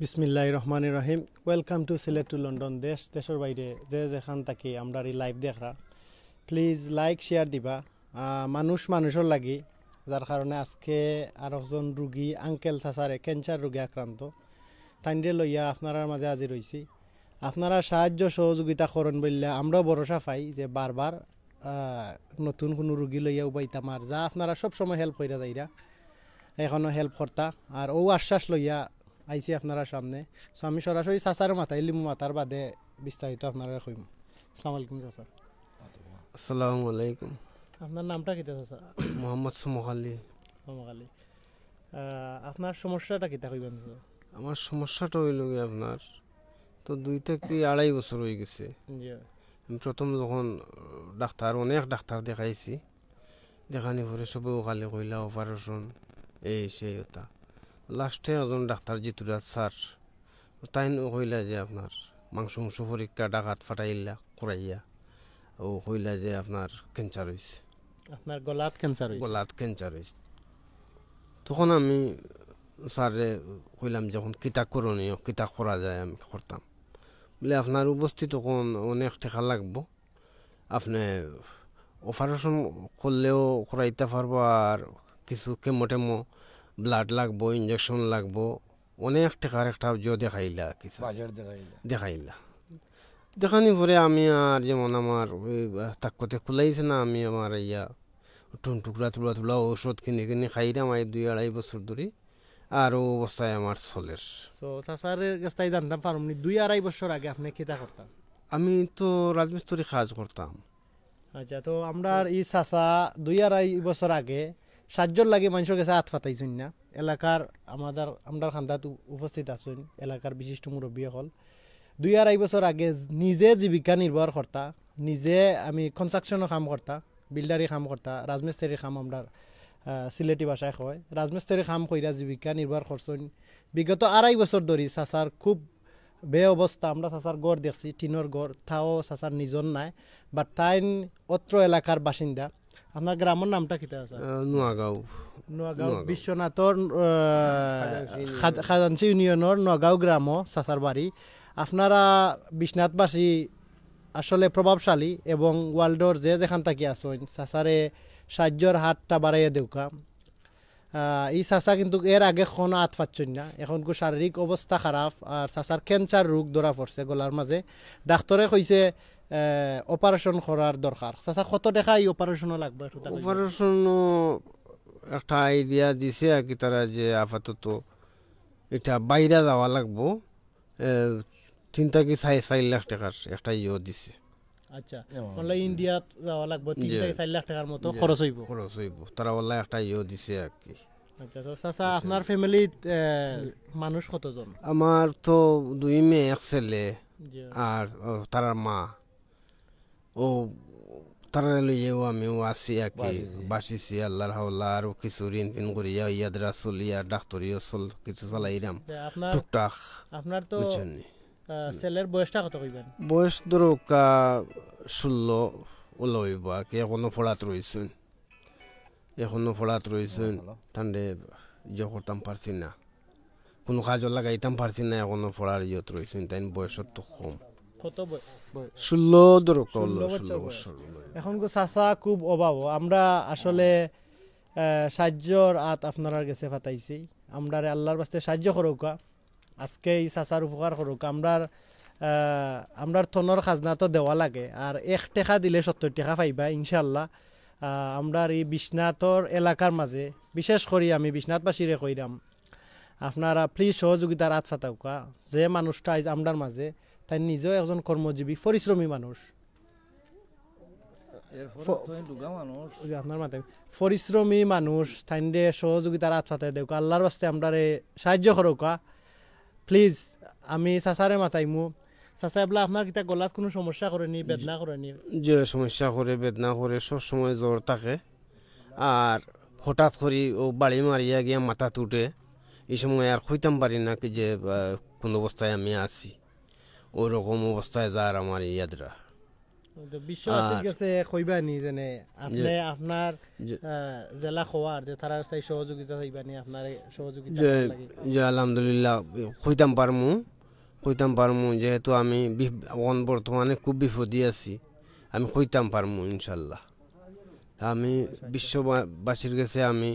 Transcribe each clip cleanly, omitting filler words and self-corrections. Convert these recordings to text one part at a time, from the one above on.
বিসমিল্লাহির রহমানির রহিম। Welcome to Sylhet to London. দেশের বাইরে যে যেখান থাকি আমরা এই লাইভ দেখরা, প্লিজ লাইক শেয়ার দিবা। মানুষের লাগি, যার কারণে আজকে আর একজন রুগী আঙ্কেল চাচারে ক্যান্সার রোগে আক্রান্ত, তাইনরে লইয়া আপনার মাঝে হাজির হয়েছি। আপনারা সাহায্য সহযোগিতা করেন বললে আমরাও ভরসা পাই যে বারবার নতুন কোনো রুগী লইয়া উবাইতাম, আর যা আপনারা সবসময় হেল্প কইরা যাইরা এখনও হেল্প করতা, আর ও আশ্বাস লইয়া আইছি আপনারা সামনে। সো আমি সরাসরি চাচার মাথায় লিমু, মাথার বাদে বিস্তারিত আপনারা কইম। আসসালামু আলাইকুম চাচা। আসসালামু আলাইকুম। আপনার নামটা কিতা চাচা? মোহাম্মদ সুমক আলী। সুমক আলী। আপনার সমস্যাটা কিতা কইবেন? আমার সমস্যাটা হইল আপনার তো 2 থেকে 2.5 বছর হয়ে গেছে। আমি প্রথম যখন অনেক ডাক্তার দেখাইছি, দেখানি পরে সবে খালি কইলা অপারেশন এই সেই ওটা। লাস্টে একজন ডাক্তার জিতুরাজ স্যার তাই কইলা যে আপনার মাংস পরীক্ষা ডাকাত ফাটাইলা করাইয়া ও কইলা যে আপনার ক্যান্সার হয়েছে। আপনার গলাত ক্যান্সার হয়েছে? গলাত ক্যান্সার হয়েছে। তখন আমি স্যারে কইলাম যখন কিতা করণীয় কিতা করা যায় আমি করতাম। বলে আপনার উপস্থিত তখন অনেক টাকা লাগবো, আপনি অপারেশন করলেও করাইতে পারবো, আর কিছু কেমো ব্লাড লাগবো, ইঞ্জেকশন লাগবো, অনেক টাকার একটা দেখাইলা কিছু দেখাইলা। দেখানি পরে আমি আর যেমন আমার ওই তাকতে খুলাইছে না, আমি আমার টুকরা তুলা ওষুধ কিনে খাইলাম 2-2.5 বছর ধরে, আর ও অবস্থায় আমার চলের। তো চাচারের কাছে জানতাম পারুম 2-2.5 বছর আগে আপনি কিতা করতাম? আমি তো রাজমিস্ত্রি কাজ করতাম। আচ্ছা, তো আমরা এই চাচা 2-2.5 বছর আগে সাহায্যর লাগে মানুষের কাছে হাত পাতাইছেন না। এলাকার আমরা খান্দাত উপস্থিত আছেন এলাকার বিশিষ্ট মুরব্বী হল। 2-2.5 বছর আগে নিজে জীবিকা নির্বাহ করতা, নিজে আমি কনস্ট্রাকশনের কাম করতা, বিল্ডারি কাম করতা, রাজমিস্ত্রির কাম আমরা সিলেটি ভাষায় কয়, রাজমিস্ত্রির কাম কইরা জীবিকা নির্বাহ করছেন। বিগত 2.5 বছর ধরে চাচার খুব বে অবস্থা। আমরা চাচার গড় দেখছি, টিনের গড়, তাও চাচার নিজন নাই, বাট তাইন অত্র এলাকার বাসিন্দা। আপনার গ্রামের নামটা কিতা আছে? নোয়াগাঁও। নোয়াগাঁও বিশ্বনাথর খাজানসি ইউনিয়নের নোয়াগাঁও গ্রাম চাচার বাড়ি। আপনারা বিশ্বনাথবাসী আসলে প্রভাবশালী এবং ওয়ার্ল্ডর যে যেখান থাকি আসেন চাচারে সাহায্যর হাতটা বাড়াইয়া দেউকা। এই চাচা কিন্তু এর আগে কোনো হাত পাচ্ছেন না, এখন শারীরিক অবস্থা খারাপ, আর চাচার ক্যান্সার রোগ ধরা পড়ছে গলার মাঝে। ডাক্তারে কইছে অপারেশন করার দরকার। চাচা কত টাকা এই অপারেশনও লাগবে? অপারেশন একটা আইডিয়া দিছে আর কি তারা, যে আপাতত এটা বাইরে যাওয়া লাগবো 3 থেকে 4 লাখ টাকার একটা দিছে। আচ্ছা, মানে ইন্ডিয়াত যাওয়া লাগবে 3 থেকে 4 লাখ টাকার মতো খরচ হইব। তারা বললা একটা দিছে আর কি। আচ্ছা, তো চাচা আপনার ফ্যামিলিত মানুষ কতজন? আমার তো 2 মেয়ে 1 ছেলে, আর তার মা ও তারা লইয়াও আমিও আছি আর কি, বাসিছি আল্লাহর হাওলা। আর কিছু ঋণ ফিন করিয়া ইয়াদরা চলিয়া ডাক্তারিও কিছু চালাইরাম টুকটাক। আপনার তো ছেলের বয়সটা কত কইবেন? বয়স ধরো 16 হইব আর কি। এখনো ফড়াত রয়েছেন ঠান্ডে করতাম পারছি না, কোনো কাজও লাগাইতাম পারছি না, এখনো পড়ার ইয়ত রয়েছেন। তাই বয়সের তো কম। কত? 16 ধরো। এখন চাচা খুব অভাব। আমরা আসলে সাহায্যর হাত আপনার কাছে পাতাইছি। আমরা আল্লাহর বাস্তে সাহায্য করুকা, আজকে এই চাচার উপকার করুক। আমরা থনের খাজনা তো দেওয়া লাগে, আর 1 টাকা দিলে 70 টাকা পাইবা ইনশাল্লাহ। আমরা এই বিশ্বনাথর এলাকার মাঝে বিশেষ করে আমি বিশ্বনাথবাসীরে কইরাম, আপনারা প্লিজ সহযোগিতার হাত পাতাউকা। যে মানুষটা আমরার মাঝে তাই নিজেও একজন কর্মজীবী পরিশ্রমী মানুষ, আপনার মাথায় পরিশ্রমী মানুষ, তাই সহযোগিতার হাত পাতাই দেউকা। আল্লাহর বাস্তে আমরা সাহায্য করুকা প্লিজ। আমি চাচারে মাথাইমু। চাচা বলে আপনার কিতা গলাত কোনো সমস্যা করেনি, বেদনা করেনি? যে সমস্যা করে, বেদনা করে, সব সময় জ্বর থাকে, আর হঠাৎ করে ও বাড়ি মারিয়া গিয়া মাথা তুটে। এই সময় আর কইতাম পারি না কি যে কোন অবস্থায় আমি আছি। ওই রকম অবস্থায় যার আমার ইয়াদরা। তো বিশ্ববাসীর কাছে কইবানি যেনে আপনি যে- আপনার যে- জেলা খোয়ার যে তারা চাই সহযোগিতা হইবানি আপনার সহযোগিতা যে করার লাগি। যে আলহামদুলিল্লাহ কইতাম পারমু যেহেতু আমি বর্তমানে খুব বিপদে আছি, আমি কইতাম পারমু ইনশাল্লাহ। আমি বিশ্ববাসীর কাছে আমি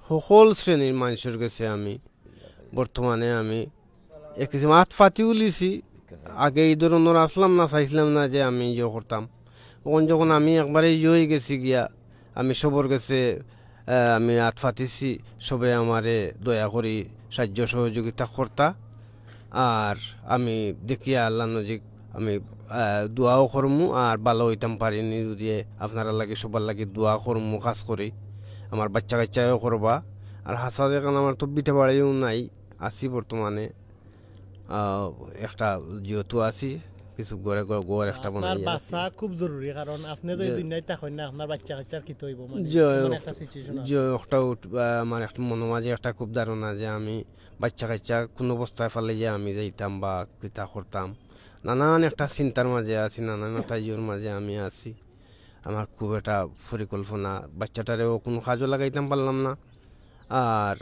সকল শ্রেণীর মানুষের কাছে আমি বর্তমানে আমি এক কিছু মাত ফাতি উলিছি। আগে এই ধরনের আসলাম না, চাইছিলাম না যে আমি ইয়ে করতাম। তখন যখন আমি একবারে ইয়ে হয়ে গেছি গিয়া, আমি সবর কাছে আমি হাত ফাতিছি, সবে আমারে দয়া করি সাহায্য সহযোগিতা করতা। আর আমি দেখি আল্লাহ নজিক আমি দোয়াও করমু, আর ভালো হইতাম পারিনি যদি আপনারা লাগে সবার লাগে দোয়া করমু, কাজ করি আমার বাচ্চা কাচ্চাও করবা। আর হাসা দেখান আমার তো বিটা বাড়িও নাই, আছি বর্তমানে একটা যেহেতু আছি কিছু ঘরে ঘর একটা আপনার বানাই বাচ্চা খুব জরুরি, কারণ আপনি যদি দুনিয়ায় থাকেন না আপনার বাচ্চা কাচ্চার কি হইব, মানে যে এমন একটা সিচুয়েশন আছে। যে একটা আমার একটা মনে মাঝে একটা খুব ধারণা যে আমি বাচ্চা কাচ্চা কোনো অবস্থায় ফেলে যে আমি যাইতাম বা কিতা করতাম, নানান একটা চিন্তার মাঝে আছি, নানান একটা ইয়ের মাঝে আমি আছি। আমার খুব একটা পরিকল্পনা, বাচ্চাটারেও কোনো কাজও লাগাইতাম পারলাম না, আর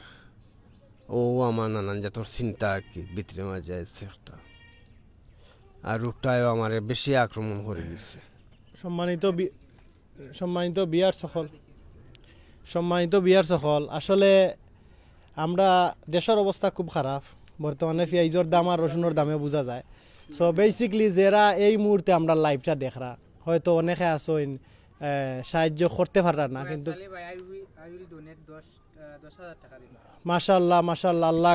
ও আমার নানান জাতর চিন্তা কি ভিতরে মাঝে আছে একটা, আর রোগটাও আমার বেশি আক্রমণ করে দিচ্ছে। সম্মানিত বিয়ার সকল, আসলে আমরা দেশের অবস্থা খুব খারাপ বর্তমানে। পেঁয়াজের দাম আর রসুনের দামে বোঝা যায়। সো বেসিকলি যারা এই মুহূর্তে আমরা লাইভটা দেখরা, হয়তো অনেকে আসেন সাহায্য করতে পারা না, কিন্তু মাশাল্লাহ আল্লাহ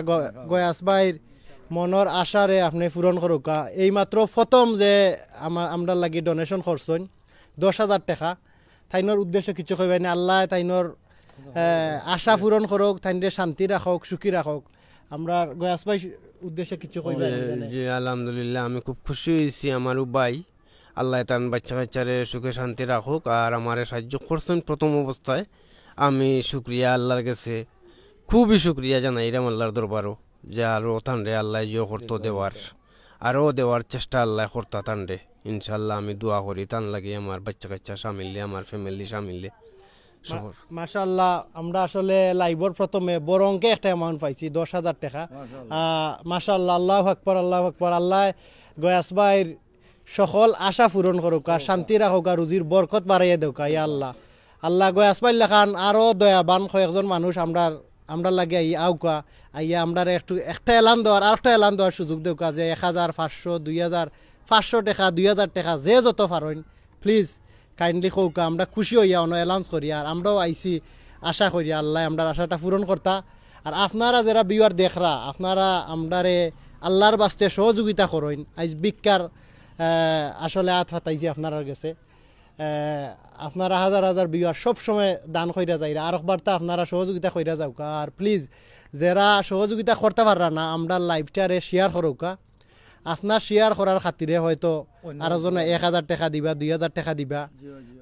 গয়াস ভাইর মনের আশারে আপনি পূরণ করুক। এইমাত্র প্রথম যে আমরা লাগি ডোনেশন করছেন 10,000 টাকা, তাইনোর উদ্দেশ্য কিছু কইবাই না। আল্লাহ তাইনোর আশা পূরণ করুক, তাইনরে শান্তি রাখক, সুখী রাখক। আমরা গয়াস ভাই উদ্দেশ্যে কিছু কইবাই না। যে আলহামদুলিল্লাহ আমি খুব খুশি হয়েছি, আমার ভাই আল্লাহ তার বাচ্চা কাচ্চারে সুখে শান্তি রাখুক, আর আমার সাহায্য করছেন প্রথম অবস্থায়। আমি শুক্রিয়া আল্লাহর কাছে, খুবই শুক্রিয়া জানাই রাম আল্লাহর দরবারও, যে আরও তানরে আল্লাহ ইয়ে করতো দেওয়ার, আরও দেওয়ার চেষ্টা আল্লাহ করতা তানরে। ইনশাল্লাহ আমি দোয়া করি তান লাগে আমার বাচ্চা কাচ্চা সামিললে, আমার ফ্যামিলি সামিললে। মাশাআল্লাহ, আমরা আসলে লাইভর প্রথমে বড় অঙ্কে একটা অ্যামাউন্ট পাইছি 10,000 টাকা। মাশাআল্লাহ, আল্লাহু আকবার, আল্লাহু আকবার। আল্লাহ গয়াস ভাইর সকল আশা পূরণ করুক, আর শান্তি রাখুক, আর রুজির বরকত বাড়াইয়া দেউক। ইয়া আল্লাহ, আল্লাহ গয়াস ভাই লেখান আরো দয়াবান কয়েকজন মানুষ আমরা লাগে আউকা আইয়া আমরা একটা এলান দেওয়ার আর একটা এলান দেওয়ার সুযোগ দেউকা, যে 1,500, 2,500 টাকা, 2,000 টাকা যে যত পারেন প্লিজ কাইন্ডলি কৌকা, আমরা খুশি হইয়া অন অ্যালাউন্স করি। আর আমরাও আইসি আশা করি আল্লাহ আমরা আশাটা পূরণ করতা। আর আপনারা যারা বিয়ার দেখরা, আপনারা আমরারে আল্লাহর বাস্তে সহযোগিতা করেন। আইজ বিক্ষার আসলে হাত ফাটাইছি আপনার গেছে। আপনারা হাজার হাজার বিয়ার সবসময় দান কইরা যাইরা, আর একবার তা আপনারা সহযোগিতা কইরা যাওকা। আর প্লিজ যারা সহযোগিতা করতে পাররা না, আমরা লাইভটারে শেয়ার করুকা। আপনার শেয়ার করার খাতিরে হয়তো আরো জন 1,000 টাকা দিবা, 2,000 টাকা দিবা,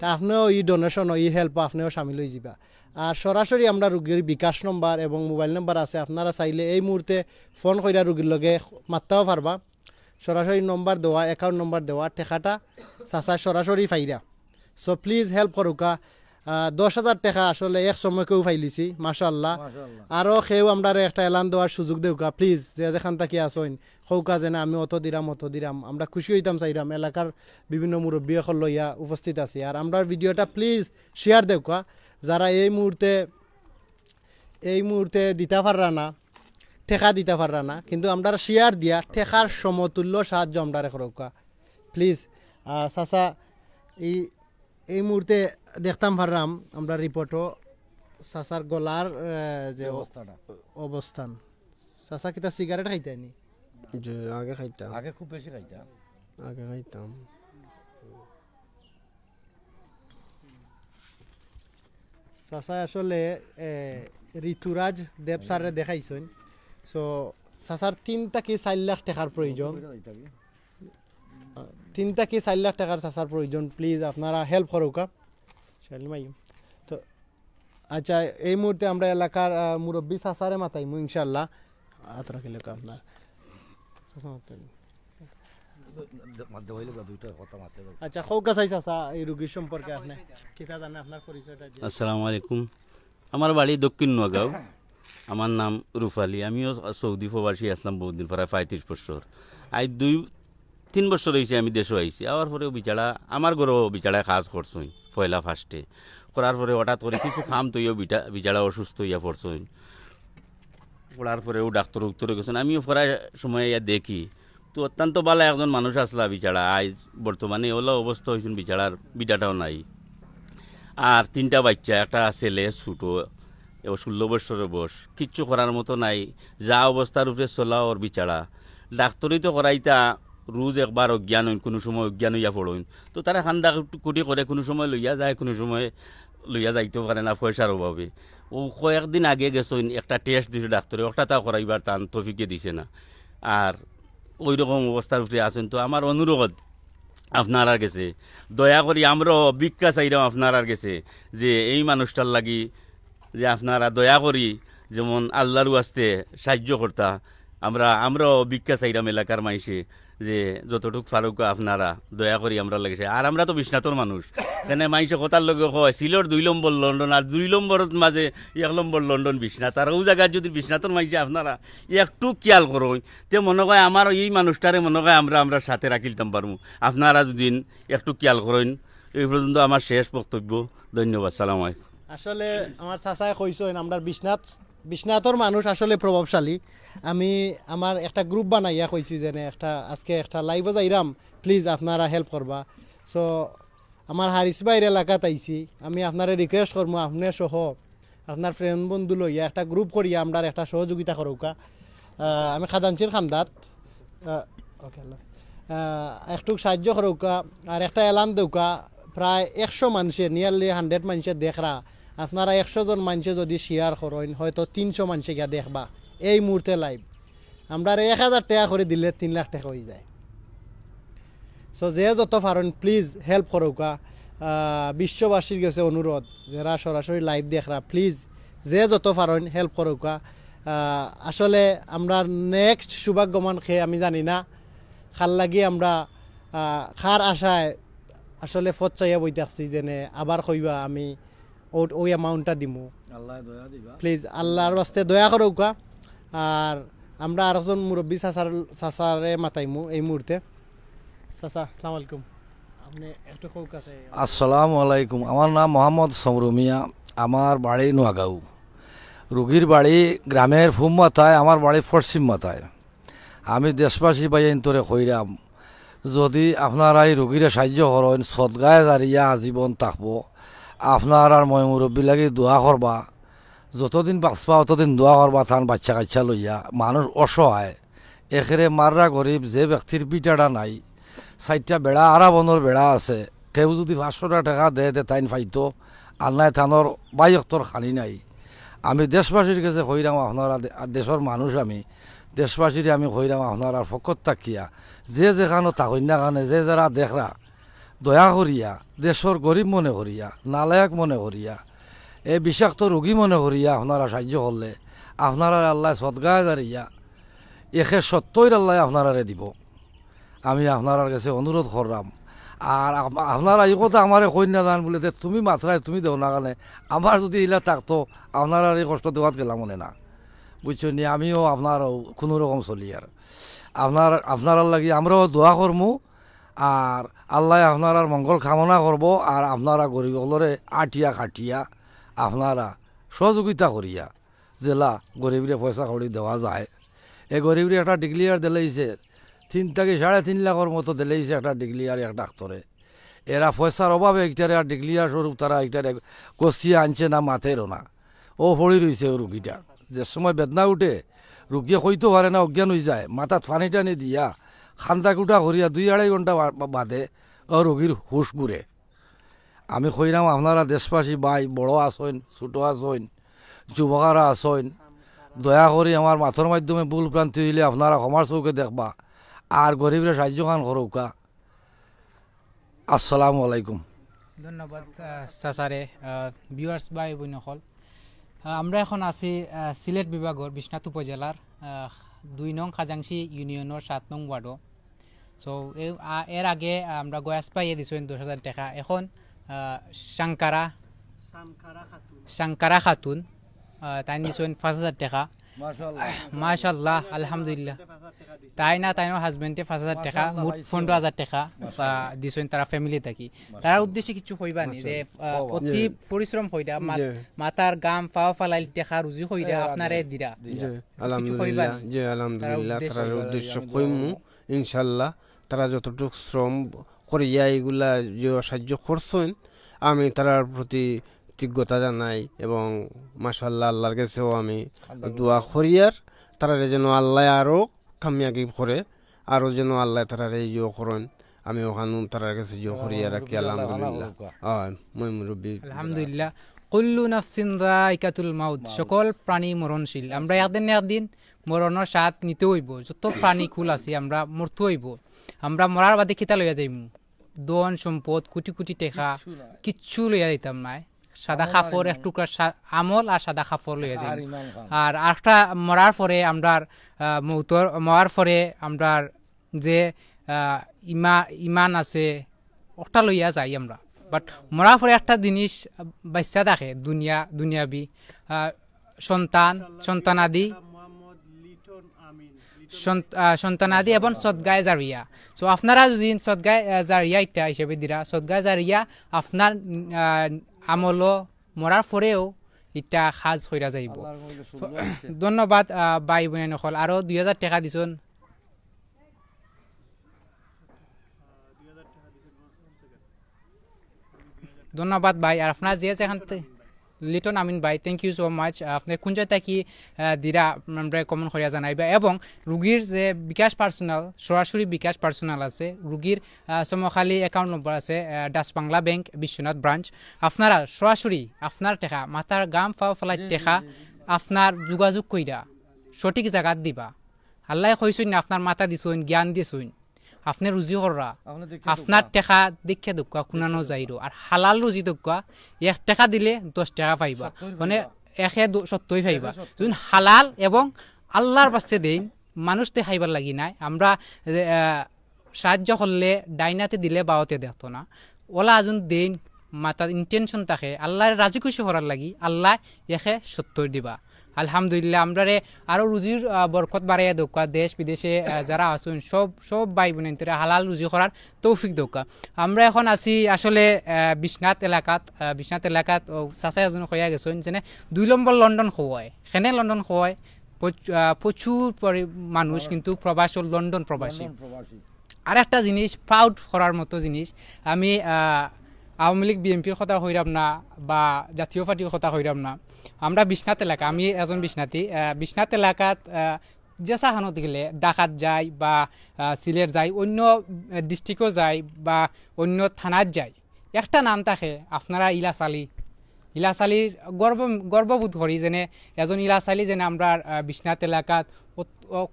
তা আপনিও ই ডোনেশন ই হেল্প আপনিও সামিল হয়ে যাবা। আর সরাসরি আমরা রুগীর বিকাশ নম্বর এবং মোবাইল নম্বর আছে, আপনারা চাইলে এই মুহূর্তে ফোন কইরা রুগীর লগে মারতেও পারবা। সরাসরি নম্বর দেওয়া, অ্যাকাউন্ট নম্বর দেওয়া, টাকাটা চাচা সরাসরি ফাইরা। সো প্লিজ হেল্প করুকা। 10,000 টাকা আসলে এক সময় কেউ ফাইলিছি, মাশাআল্লাহ। আরও কেউ আমরা একটা এলান দেওয়ার সুযোগ দেউকা, প্লিজ যে যেখান থাকি আসইন কৌকা যে না আমি অত দিরাম, আমরা খুশি হইতাম চাইরাম। এলাকার বিভিন্ন মুরব্বী এখন লইয়া উপস্থিত আছি। আর আমরা ভিডিওটা প্লিজ শেয়ার দেউকা, যারা এই মুহূর্তে দিতে পাররা না, টেকা দিতে পাররা না, কিন্তু আমরা শেয়ার দিয়া টেকার সমতুল্য সাহায্য আমরা রেখা প্লিজ। চাচা এই মুহূর্তে দেখতাম পারলাম আমরা রিপোর্টও চাচার গলার যে অবস্থান। চাচা কিতা সিগারেট খাইতানি? আগে খাইতাম, আগে খুব বেশি খাইতাম, আগে খাইতাম। চাচা আসলে ঋতুরাজ দেব স্যারে দেখাইছেন। সো চাচার 3 থেকে 4 লাখ টাকার প্রয়োজন, 3 থেকে 4 লাখ টাকার চাচার প্রয়োজন। প্লিজ আপনারা হেল্প করুকা। তো আচ্ছা, এই মুহূর্তে আমরা এলাকার মুরব্বী চাচারে মাতাইমু ইনশাল্লাহ। আপনার আচ্ছা খৌকা চাই চাচা এই রোগীর সম্পর্কে আপনি কিতা জানে আপনার পরিচয়টা দিন। আসসালামু আলাইকুম। আমার বাড়ি দক্ষিণ নোয়াগাঁও। আমার নাম রুফালি। আমিও সৌদি প্রবাসী আসলাম বহুদিন, প্রায় 35 বছর। আজ 2-3 বছর হয়েছে আমি দেশও আইছি। আবার পরেও বিচারা আমার ঘরেও বিচারায় কাজ করছই পয়লা ফার্স্টে করার পরে হঠাৎ করে কিছু খাম তৈও বিচারা অসুস্থ হইয়া পড়ছই। পড়ার পরেও ডাক্তার উত্তরে গেছেন, আমিও পড়ার সময় ইয়া দেখি তো অত্যন্ত ভালো একজন মানুষ আসলা বিচারা। আজ বর্তমানে ওলা অবস্থা হয়েছেন বিচারার বিটাটাও নাই। আর 3টা বাচ্চা, একটা ছেলে ছোটো 16 বছরের বয়স, কিচ্ছু করার মতো নাই। যা অবস্থার উপরে চলা ওর বিচারা। ডাক্তারই তো করাইতা রোজ একবার অজ্ঞান হইন, কোনো সময় অজ্ঞান হইয়া পড়ইন। তো তারা খান্দা কুটি করে কোনো সময় লইয়া যায়, কোনো সময় লইয়া যাইতেও পারে না পয়সার অভাবে। ও কয়েকদিন আগে গেছেন, একটা টেস্ট দিছে ডাক্তারে, ওটা তা করাইবার তান তফিকে দিছে না। আর ওই রকম অবস্থার উপরে আছেন। তো আমার অনুরোধ আপনার গেছে, দয়া করি আমরাও ভিক্ষা চাইরাম আপনার গেছে যে এই মানুষটার লাগি যে আপনারা দয়া করি যেমন আল্লাহরও আসতে সাহায্য করতা। আমরাও ভিক্ষা চাইরাম এলাকার মাইসে যে যতটুক ফারুক আপনারা দয়া করি আমরা লাগেছে। আর আমরা তো বিশ্বনাথর মানুষ, কেন মাইসে কথার লগে কয় সিলর 2 নম্বর লন্ডন, আর 2 নম্বরের মাঝে 1 নম্বর লন্ডন বিশ্বনাথ। আর ও জায়গায় যদি বিশ্বনাথর মাইসে আপনারা একটু খেয়াল করুন, তে মনে হয় আমার এই মানুষটারে মনে হয় আমরা সাথে রাখিলতাম পারবো। আপনারা যদি একটু খেয়াল করেন। এই পর্যন্ত আমার শেষ বক্তব্য। ধন্যবাদ। সালাম আলাইকুম। আসলে আমার চাচাই কইছেন আমরা বিশ্বনাথর মানুষ আসলে প্রভাবশালী। আমি আমার একটা গ্রুপ বানাইয়া কইছি যে আজকে একটা লাইভে যাইরাম, প্লিজ আপনারা হেল্প করবা। সো আমার হারিসবাইর এলাকাত আইছি, আমি আপনারা রিকোয়েস্ট করবো আপনি সহ আপনার ফ্রেন্ড বন্ধু লইয়া একটা গ্রুপ করিয়া আমরা একটা সহযোগিতা করুকা। আমি খাদানচির খামদাত ওকে একটু সাহায্য করুকা আর একটা এলান দেউকা। প্রায় 100 মানুষে, নিয়ারলি 100 মানুষের দেখরা। আপনারা 100 জন মানুষে যদি শেয়ার করেন, হয়তো 300 মানুষে গিয়া দেখবা এই মুহূর্তে লাইভ। আমরা 1000 টাকা করে দিলে 3 লাখ টাকা হয়ে যায়। সো যে যত পারেন প্লিজ হেল্প করুকা। বিশ্ববাসীর কাছে অনুরোধ, যারা সরাসরি লাইভ দেখরা প্লিজ যে যত পারেন হেল্প করুকা। আসলে আমরা নেক্সট সৌভাগ্যমান খেয়ে আমি জানি না, খার লাগি আমরা খার আশায় আসলে ফত চাইয়া বইতে আসছি যেনে আবার কইবা আমি ওই অ্যামাউন্টটা দিমু। প্লিজ আল্লাহর বাস্তে দয়া করুকা। আর আমরা আরেকজন মুরব্বী চাচারে মাতাইমু এই মুহূর্তে। চাচা আসসালামু আলাইকুম, আপনি একটু কৌকা চাই। আসসালামু আলাইকুম। আমার নাম মোহাম্মদ সমরুমিয়া, আমার বাড়ি নোয়াগাঁও। রুগীর বাড়ি গ্রামের ফুম মাথায়, আমার বাড়ি পশ্চিম মাথায়। আমি দেশবাসী বাইন তোরে কইরাম, যদি আপনারা এই রুগীরে সাহায্য করেন, সদগায় জারিয়া আজীবন থাকবো। আপনার আর মই মুরব্বী লাগি দোয়া করবা, যতদিন বাঁচবা অতদিন দোয়া করবা। থান বাচ্চা কাচ্চা লইয়া মানুষ অসহায়, এখেরে মাররা গরিব, যে ব্যক্তির পিটাটা নাই, 4টা বেড়া আড়া বনর বেড়া আছে, কেউ যদি 500 টাকা দেয় তাইন ফাইতো, আর নাই থানোর বাইকতর খানি নাই। আমি দেশবাসীর কাছে কইরাম, আপনারা দেশের মানুষ, আমি দেশবাসীর আমি কইরাম আপনারা ফকত তাকিয়া যে যেখানো থাকুন না কানে, যে যারা দেখরা দয়া করিয়া দেশের গরিব মনে করিয়া, নালায়ক মনে করিয়া, এই বিষাক্ত রোগী মনে করিয়া আপনারা সাহায্য করলে আপনারা আল্লাহ সদগায় দাঁড়িয়া 170 আল্লাহ আপনারা দিব। আমি আপনার কাছে অনুরোধ করলাম। আর আপনারা এই কথা আমার কন্যা দান বলে তুমি মাত্রায় তুমি দেও না কারণে, আমার যদি ইলা থাকতো আপনারা এই কষ্ট দেওয়াত গেলাম মনে না, বুঝছো নি। আমিও আপনার কোনো রকম চলি আর আপনার লাগি আমরাও দোয়া করমু। আর আল্লাহ আপনার মঙ্গল কামনা করব। আর আপনারা গরিবগুলোরে আটিয়া কাটিয়া আপনারা সহযোগিতা করিয়া জেলা গরিবরে পয়সা করি দেওয়া যায়। এই গরিবরে একটা ডিক্লিয়ার দিলেইছে 3 থেকে 3.5 লাখের মতো দিলেইছে একটা ডিক্লিয়ার এক ডাক্তরে। এরা পয়সার অভাবে একটারে আর ডিক্লিয়ার স্বরূপ তারা একটারে কষিয়ে আনছে না, মাথেরও না, ও পড়ি রয়েছে ও রুগীটা। যে সময় বেদনা উঠে রুগীয়ে কইতে পারে না, অজ্ঞান হয়ে যায়, মাথাত পানি টানি দিয়া খান্দা কুটা করিয়া 2-2.5 ঘন্টা বাদে ও রুগীর হুশ ঘুরে। আমি কইরাম আপনারা দেশবাসী ভাই বড় আসইন, ছোট আসইন, যুবকারা আসইন, দয়া করি আমার মাথর মাধ্যমে ভুল প্রান্তি হইলে আপনারা ক্ষমার চৌকে দেখবা। আর গরিবের সাহায্য খান করুকা। আসসালামু আলাইকুম। ধন্যবাদ চাচারে। ভিউয়ার্স ভাই বোনসকল, আমরা এখন আছি সিলেট বিভাগের বিশ্বনাথ উপজেলার 2 নং খাজাংশি ইউনিয়নের 7 নং ওয়ার্ডও। সো এর আগে আমরা গয়াস পাইয়ে দিছেন 10,000 টাকা এখন শাঙ্কারা খাতুন তাই নিছেন 5,000 টাকা মাশাআল্লাহ আলহামদুলিল্লাহ তাই হাজবেন্ডে 5,000 টাকা মোট 15,000 টাকা দিছেন তারা ফ্যামিলি থাকি তার উদ্দেশ্যে কিছু হইবা নি যে অতি পরিশ্রম হইরা মাতার গাম পাও ফালাইল টাকা রুজি হইরা আপনারে দিরা আলহামদুলিল্লাহ তার উদ্দেশ্য কইমু ইনশাআল্লাহ তারা যতটুকু শ্রম করিয়া এগুলা যে সাহায্য করছেন আমি তার প্রতি কৃতজ্ঞতা জানাই এবং মাশাআল্লাহ আল্লাহর কাছেও আমি দোয়া করিয়ার তারা যেন আল্লাহ আরও কামিয়াবি করে আরও যেন আল্লাহ তারা ইয়ে করেন আমি ওখানে তার কাছে ইয়ে করিয়া রাখি আলহামদুলিল্লাহ মই মুরব্বী আলহামদুলিল্লাহ কুল্লু নাফসিন যায়কাতুল মাউত সকল প্রাণী মরণশীল আমরা একদিন মরণের স্বাদ নিতে হইব যত প্রাণী কুল আছে আমরা মরতে হইব আমরা মরার বাদে কিতা লইয়া যাইম ধন সম্পদ কোটি কোটি টাকা কিচ্ছু লইয়া যাইতাম না সাদা কাপড় এক টুকরা আমল আর সাদা কাপড় লইয়া যাই আর একটা মরার পরে আমরার মরার পরে আমরার যে ইমান আছে ওটা লইয়া যাই আমরা বাট মরার পরে একটা জিনিস বাচ্চা থাকে দুনিয়াবি সন্তানাদি এবং সদগায় জারিয়া সো আপনারা যদি সদগায় জারিয়া এটা হিসেবে দিরা সদগায় জারিয়া আপনার আমল মরার পরেও এটা সাজ হইরা যাইব ধন্যবাদ ভাই বোন নকল আরো 2,000 টাকা দিছন ধন্যবাদ ভাই আর আপনার যে এখান লিটন আমিন ভাই থ্যাংক ইউ সো মাচ আপনি কোন জায়গা কি দিরা আমরা কমন করিয়া জানাইবা এবং রুগীর যে বিকাশ পার্সোনাল সরাসরি বিকাশ পার্সোনাল আছে রুগীর সমখালী অ্যাকাউন্ট নম্বর আছে Dutch Bangla bank Biswanath branch আপনারা সরাসরি আপনার টাকা মাথার গাম পাও ফেলাই টাকা আপনার যোগাযোগ কইরা সঠিক জায়গাত দিবা আল্লাহ কইছেন না আপনার মাথা দিছেন জ্ঞান দিছেন আপনি রুজি কররা আপনার টাকা দেখে দোকা কুনানো যাইরো আর হালাল রুজি দোকা 1 টাকা দিলে 10 টাকা পাইবা মানে 170 পাইবা যখন হালাল এবং আল্লাহর বাস্তে দেন মানুষতে খাইবার লাগি নাই আমরা সাহায্য করলে ডাইনাতে দিলে বাওতে দেখতো না ওলা আজন দেন মাতার ইন্টেনশন থাকে আল্লাহর রাজি খুশি করার লাগি আল্লাহ 170 দিবা আলহামদুলিল্লাহ আমরারে আরো রুজির বরকত বাড়াইয়া দোকা দেশ বিদেশে যারা আছেন সব ভাই বোনেদের হালাল রুজি করার তৌফিক দোকা আমরা এখন আছি আসলে বিশ্বনাথ এলাকাত চাচা এজন কইয়া গেছেন যে 2 নম্বর লন্ডন খোয়ায় সেনে লন্ডন খোয়ায় প্রচুর মানুষ কিন্তু প্রবাসী লন্ডন প্রবাসী আর একটা জিনিস প্রাউড করার মতো জিনিস আমি আওয়ামী লীগ বিএনপির কথা হইরাম না বা জাতীয় পার্টির কথা হইরাম না আমরা বিশ্বনাথ এলাকা আমি এজন বিশ্বনাথ এলাকাত জেসাখানত গেলে ডাকাত যায় বা সিলেট যায় অন্য ডিস্ট্রিক্টও যায় বা অন্য থানাত যায় একটা নাম থাকে আপনারা ইলাচালির গর্ববোধ করি যেনে এজন ইলাচালি যেনে আমরা বিশ্বনাথ এলাকাত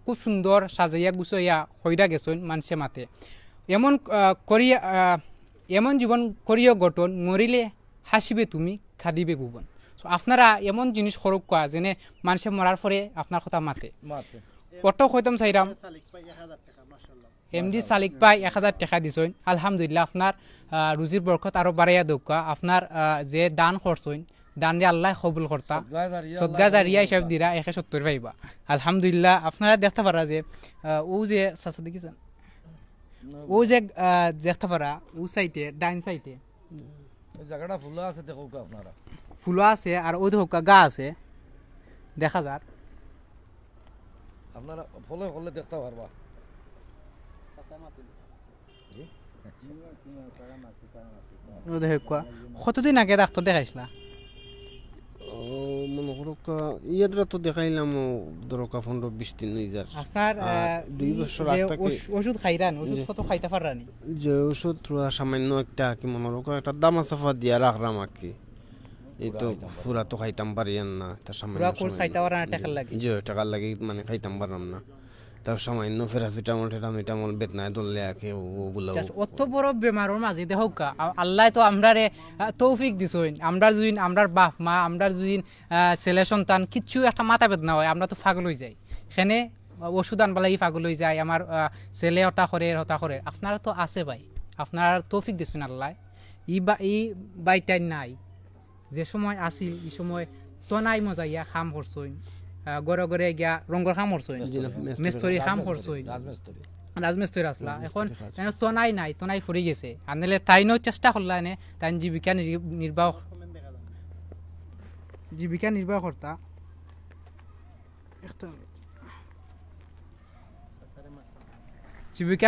খুব সুন্দর সাজাইয়া গুছাইয়া হইরা গেছেন মানুষে মাতে এমন জীবন করিও গঠন মরিলে হাসিবে তুমি খাদিবে ভুবন আপনারা এমন জিনিস করুক কোয়া যেনে মানুষে মরার পরে আপনার কথা মাতে অটো কইতাম চাইরাম এমডি সালিক পাই 1,000 টাকা দিছেন আলহামদুলিল্লাহ আপনার রুজির বরকত আরো বাড়াইয়া দোকা আপনার যে দান করছেন দান দিয়ে আল্লাহ কবুল করতা সদগা জারিয়া হিসাব দিরা 170 পাইবা আলহামদুলিল্লাহ আপনারা দেখতে পারা যে ও যে চাচা দেখিছেন ও যে দেখতে পারা ও সাইডে ডাইন সাইডে জায়গাটা ফুলা আছে দেখো আপনারা ফুলা আছে আর ওই দেখো গা আছে দেখা যার আপনারা ফলো করলে দেখতে পারবা ও দেখো কতদিন আগে ডাক্তার দেখাইছিলা মনে করো ইয়াদরা তো দেখাইলাম দরকা 15-20 দিন হয়ে যায় আপনার 2 বছর আগে ওষুধ খাইরান ওষুধ কত খাইতে পাররানি যে ওষুধ সামান্য একটা কি মনে করো একটা দামা সাফা দিয়া রাখলাম আকি এই তো পুরা তো খাইতাম পারিয়ান না তার সামান্য পুরা কোর্স খাইতে পারা টাকা লাগে যে টাকা লাগে মানে খাইতাম পারলাম না তার সামান্য প্যারাসিটামল বেদনায় দললে আকে ওগুলো অত বড় বেমারের মাঝে দেখোকা আল্লাহ তো আমরারে তৌফিক দিছেন আমরা যদি আমরার বাপ মা আমরা যদি ছেলে সন্তান কিচ্ছু একটা মাথা বেদনা হয় আমরা তো পাগল হয়ে যাই সেনে ওষুধ আনবা লাগি পাগল হয়ে যায় আমার ছেলে হতা করে আপনারা তো আছে ভাই আপনার তৌফিক দিচ্ছেন আল্লাহ ই বাইটাই নাই যে সময় আসিল এই সময় তো নাই মজা ইয়া খাম করছই গড়ে গড়ে গিয়া রঙর খাম করছই মেস্তরি খাম করছই রাজমিস্ত্রি আসলা এখন তো নাই ফুরি গেছে আনলে তাইনও চেষ্টা করলা এনে তাই জীবিকা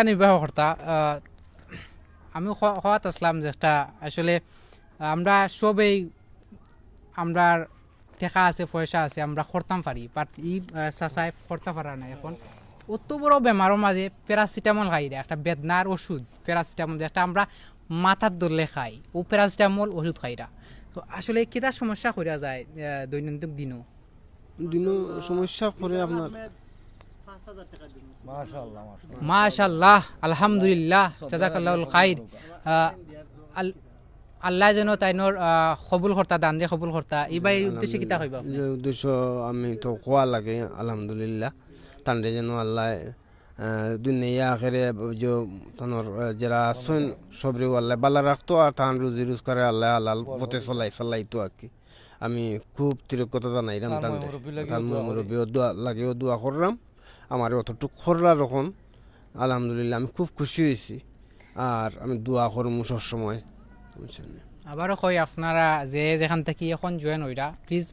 নির্বাহ করতা আমি হওয়াত আসলাম যেটা আসলে আমরা সবেই আমরা টেকা আছে পয়সা আছে আমরা করতাম পারি বাট ই চাচাই করতে পারা না এখন অত বড় বেমারের মাঝে প্যারাসিটামল খাই রে একটা বেদনার ওষুধ প্যারাসিটামল যেটা আমরা মাথার দলে খাই ও প্যারাসিটামল ওষুধ খাইরা তো আসলে কেটা সমস্যা করা যায় দৈনন্দিন দিনও সমস্যা করে আপনার মাশাআল্লাহ আলহামদুলিল্লাহ জাযাকাল্লাহুল খাইর আল্লাহ যেন তাইনোর কবুল করতা দান দিয়ে কবুল করতা এইবাই উদ্দেশ্যে কিতা কইবা উদ্দেশ্য আমি তো কোয়া লাগে আলহামদুলিল্লাহ তান্ডে যেন আল্লাহ দুনিয়া আখেরে যে তানোর যারা আছেন সবরে আল্লাহ বালা রাখতো আর তান রুজি রোজগারে আল্লাহ হালাল পথে চালাইতো আর কি আমি খুব কৃতজ্ঞতা জানাইলাম তান মুরব্বীও লাগেও দোয়া করলাম আমার অতটুকু খররা রকম আলহামদুলিল্লাহ আমি খুব খুশি হয়েছি আর আমি দোয়া করবো সবসময় আবারও কই আপনারা যে যেখান থেকে এখন জয়েন হইরা প্লিজ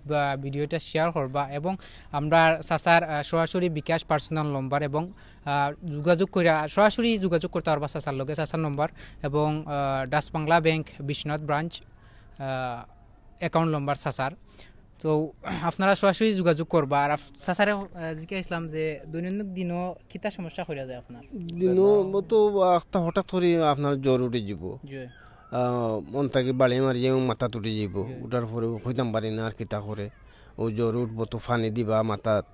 ভিডিওটা শেয়ার করবা এবং আমরা চাচার সরাসরি বিকাশ পার্সোনাল নম্বর এবং যোগাযোগ কইরা সরাসরি যোগাযোগ করতে পারবা চাচার লগে চাচার নম্বর এবং Dutch Bangla bank Biswanath branch account number চাচার তো আপনারা সরাসরি যোগাযোগ করবা আর চাচারে জিজ্ঞাসলাম যে দৈনন্দিন দিনও কিতা সমস্যা করা যায় আপনার দিনও তো হঠাৎ করে আপনার জ্বর উঠে যাব মন থাকি বাড়ি মারিয়ে মাথা তুটি যাব উঠার পরে হইতাম পারি না আর কিতা করে ও জ্বর উঠবো তো ফানি দিবা মাথাত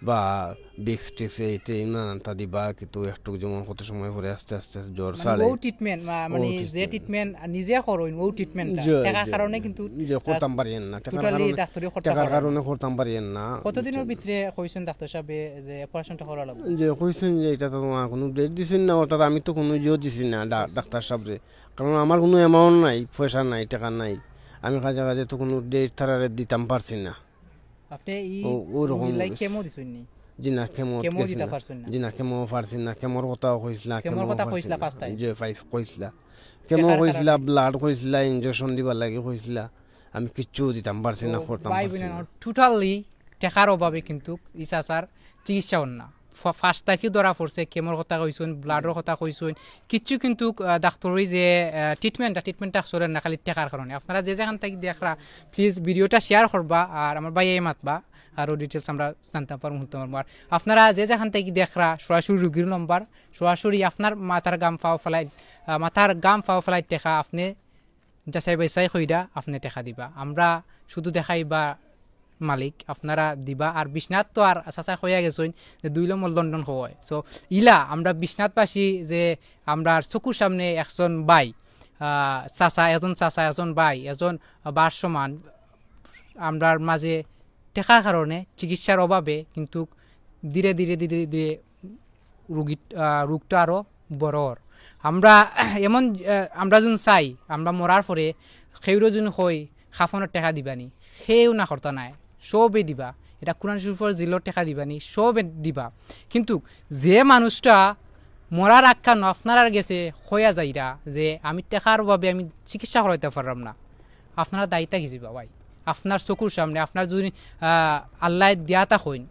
বা বিক্স টিক্স এইতে নানানটা দিবা কিন্তু একটু যেমন কত সময় পরে আস্তে আস্তে জ্বর ছাড়ে ও ট্রিটমেন্ট মানে যে ট্রিটমেন্ট নিজে করইন ও ট্রিটমেন্টটা টাকার কারণে কিন্তু যে করতাম পারি না টাকার কারণে করতাম পারি না কতদিনের ভিতরে কইছেন ডাক্তার সাহেব যে অপারেশনটা করা লাগবে যে কইছেন যে এটা তো কোনো ডেট দিছেন না অর্থাৎ আমি তো কোনো জিও দিছি না ডাক্তার সাহেবরে কারণ আমার কোনো অ্যামাউন্ট নাই পয়সা নাই টাকা নাই আমি কাজে তো কোনো ডেট তারারে দিতাম পারছি না আপনি এই কেমো দিছেন নি জি না কেমো দিতে পারছেন না জি না কেমো পারছি না কেমোর কথা কইছিলা কেমোর কথা কইছিলা পাঁচটায় যে কইছিলা কেমো কইছিলা ব্লাড কইছিলা ইনজেকশন দিবা লাগে কইছিলা আমি কিচ্ছু দিতাম পারছি না করতাম পারছি না টোটালি টাকার অভাবে কিন্তু ইসাসার চিকিৎসা হন না ফার্স্ট থাকি ধরা পড়ছে কেমোর কথা কইছেন ব্লাডের কথা কইছেন কিচ্ছু কিন্তু ডাক্তারই যে ট্রিটমেন্টটা সরেন না খালি টাকার কারণে আপনারা যে যেখান থেকে দেখরা প্লিজ ভিডিওটা শেয়ার করবা আর আমার ভাইয়ে মাতবা আরও ডিটেলস আমরা জানতে পারবো শুনতে পারবো আর আপনারা যে যেখান থেকে দেখরা সরাসরি রুগীর নম্বর সরাসরি আপনার মাথার গাম ফাও ফেলাই টেকা আপনি যাচাই বাছাই কইরা আপনি টেকা দিবা আমরা শুধু দেখাই বা মালিক আপনারা দিবা আর বিশ্বনাথ তো আর চাচা হইয়া গেছেন যে 2 নম্বর লন্ডন হয় সো ইলা আমরা বিশ্বনাথবাসী যে আমরা চকুর সামনে একজন ভাই চাচা একজন ভাই একজন বার সমান আমরার মাঝে টেকার কারণে চিকিৎসার অভাবে কিন্তু ধীরে ধীরে রোগটা আরও বড় আমরা এমন আমরা যখন চাই আমরা মরার পরে সেউরো যখন হই খাফনের টেকা দিবানি সেও না করতে নাই সবে দিবা এটা কোরআন শরীফের জিলোর টেকা দিবানি সবে দিবা কিন্তু যে মানুষটা মরার আখ্যান আপনারা গেছে হইয়া যাইরা যে আমি টেকার অভাবে আমি চিকিৎসা করাইতে পারলাম না আপনারা দায়িত্ব গেছিবা ভাই আপনার চকুর সামনে আপনার যদি আল্লাহ দিয়াতা হইন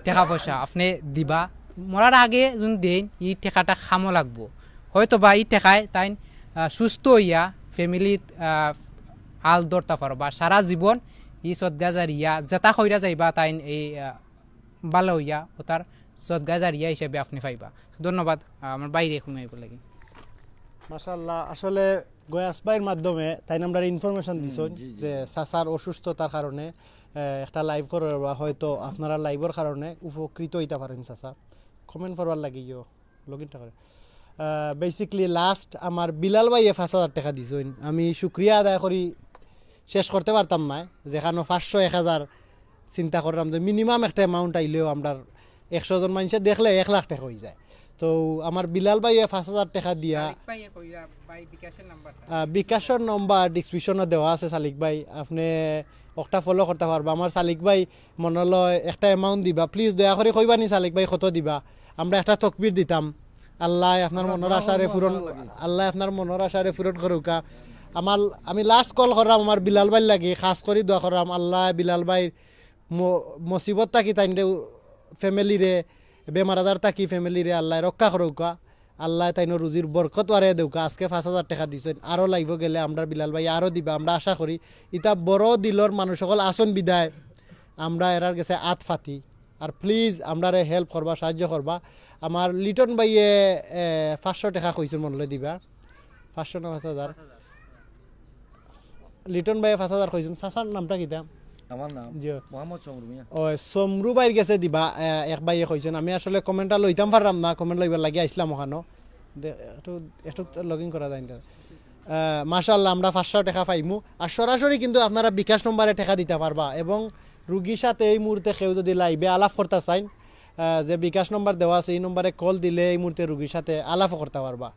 টাকা পয়সা আপনি দিবা মরার আগে যদি দেন এই টাকাটা খামো লাগবো হয়তো বা এই টাকায় তাই সুস্থ হইয়া ফ্যামিলিত আল ধরতে পারো বা সারা জীবন ই সদ্গাজারিয়া যেটা হইয়া যাইবা তাই এই ভালো হইয়া ও তার সদ্গাজারিয়া হিসেবে আপনি পাইবা ধন্যবাদ আমার বাইরে ঘুমাইব লাগে মাশাআল্লাহ আসলে গয়াস ভাইয়ের মাধ্যমে তাই আমরা ইনফরমেশন দিছেন যে চাচার অসুস্থতার কারণে একটা লাইভ করার হয়তো আপনারা লাইভের কারণে উপকৃত হইতে পারেন চাচা কমেন্ট করবার লাগিও লগ ইনটা করে বেসিকলি লাস্ট আমার বিলাল ভাইয়ে 5,000 টাকা দিছেন আমি শুক্রিয়া আদায় করি শেষ করতে পারতাম না যেখানে 500-1000 চিন্তা করলাম যে মিনিমাম একটা অ্যামাউন্ট আইলেও আমরা 100 জন মানুষে দেখলে 1 লাখ টাকা হয়ে যায়। তো আমার বিলাল ভাইয়ে 5000 টাকা দিয়া বিকাশের নম্বর ডিসক্রিপশনে দেওয়া আছে সালিক ভাই, আপনি একটা ফলো করতে পারবা। আমার সালিক ভাই মনলয় একটা অ্যামাউন্ট দিবা, প্লিজ দয়া করে কইবানি সালিক ভাই কত দিবা, আমরা একটা তকবির দিতাম। আল্লাহ আপনার মনের আশারে পূরণ, আল্লাহ আপনার মনের আশারে পূরণ করুকা। আমি লাস্ট কল করাম আমার বিলাল ভাই লাগে, খাস করে দোয়া করাম আল্লাহ বিলাল ভাই মুসিবত থাকি তাই ফ্যামিলিরে, বেমার আজার থাকি ফ্যামিলিরে আল্লাহ রক্ষা করুকা, আল্লাহ তাই রুজির বরকত বাড়ে দেউকা। আজকে 5000 টাকা দিছেন, আরও লাগব গেলে আমরা বিলাল ভাই আরও দিবা, আমরা আশা করি। ইটা বড় দিলর মানুষ সকল আসন বিদায় আমরা এরার গেছে আত ফাতি। আর প্লিজ আমরা হেল্প করবা, সাহায্য করবা। আমার লিটন ভাইয়ে 500 টাকা কইছেন মনলে দিবা, 500 না 5000, লিটন ভাইয়ে 5000 কইছেন। সাসার নামটা কিতা? আমার নাম মোহাম্মদ সমরু মিয়া। ও সমরু ভাইয়ের গেছে দিবা, এক ভাইয়ে কইছেন। আমি আসলে কমেন্টটা লইতাম পারলাম না, কমেন্ট লইবার লাগি আইসলাম ওখানো, একটু লগ ইন করা যায় না। মাশাআল্লাহ আমরা 500 টাকা পাইমু। আর সরাসরি কিন্তু আপনারা বিকাশ নম্বরে টাকা দিতে পারবা, এবং রুগীর সাথে এই মুহূর্তে কেউ যদি লাইভে আলাপ করতে চাইন, যে বিকাশ নম্বর দেওয়া আছে এই নম্বরে কল দিলে এই মুহূর্তে রুগীর সাথে আলাপও করতে পারবা।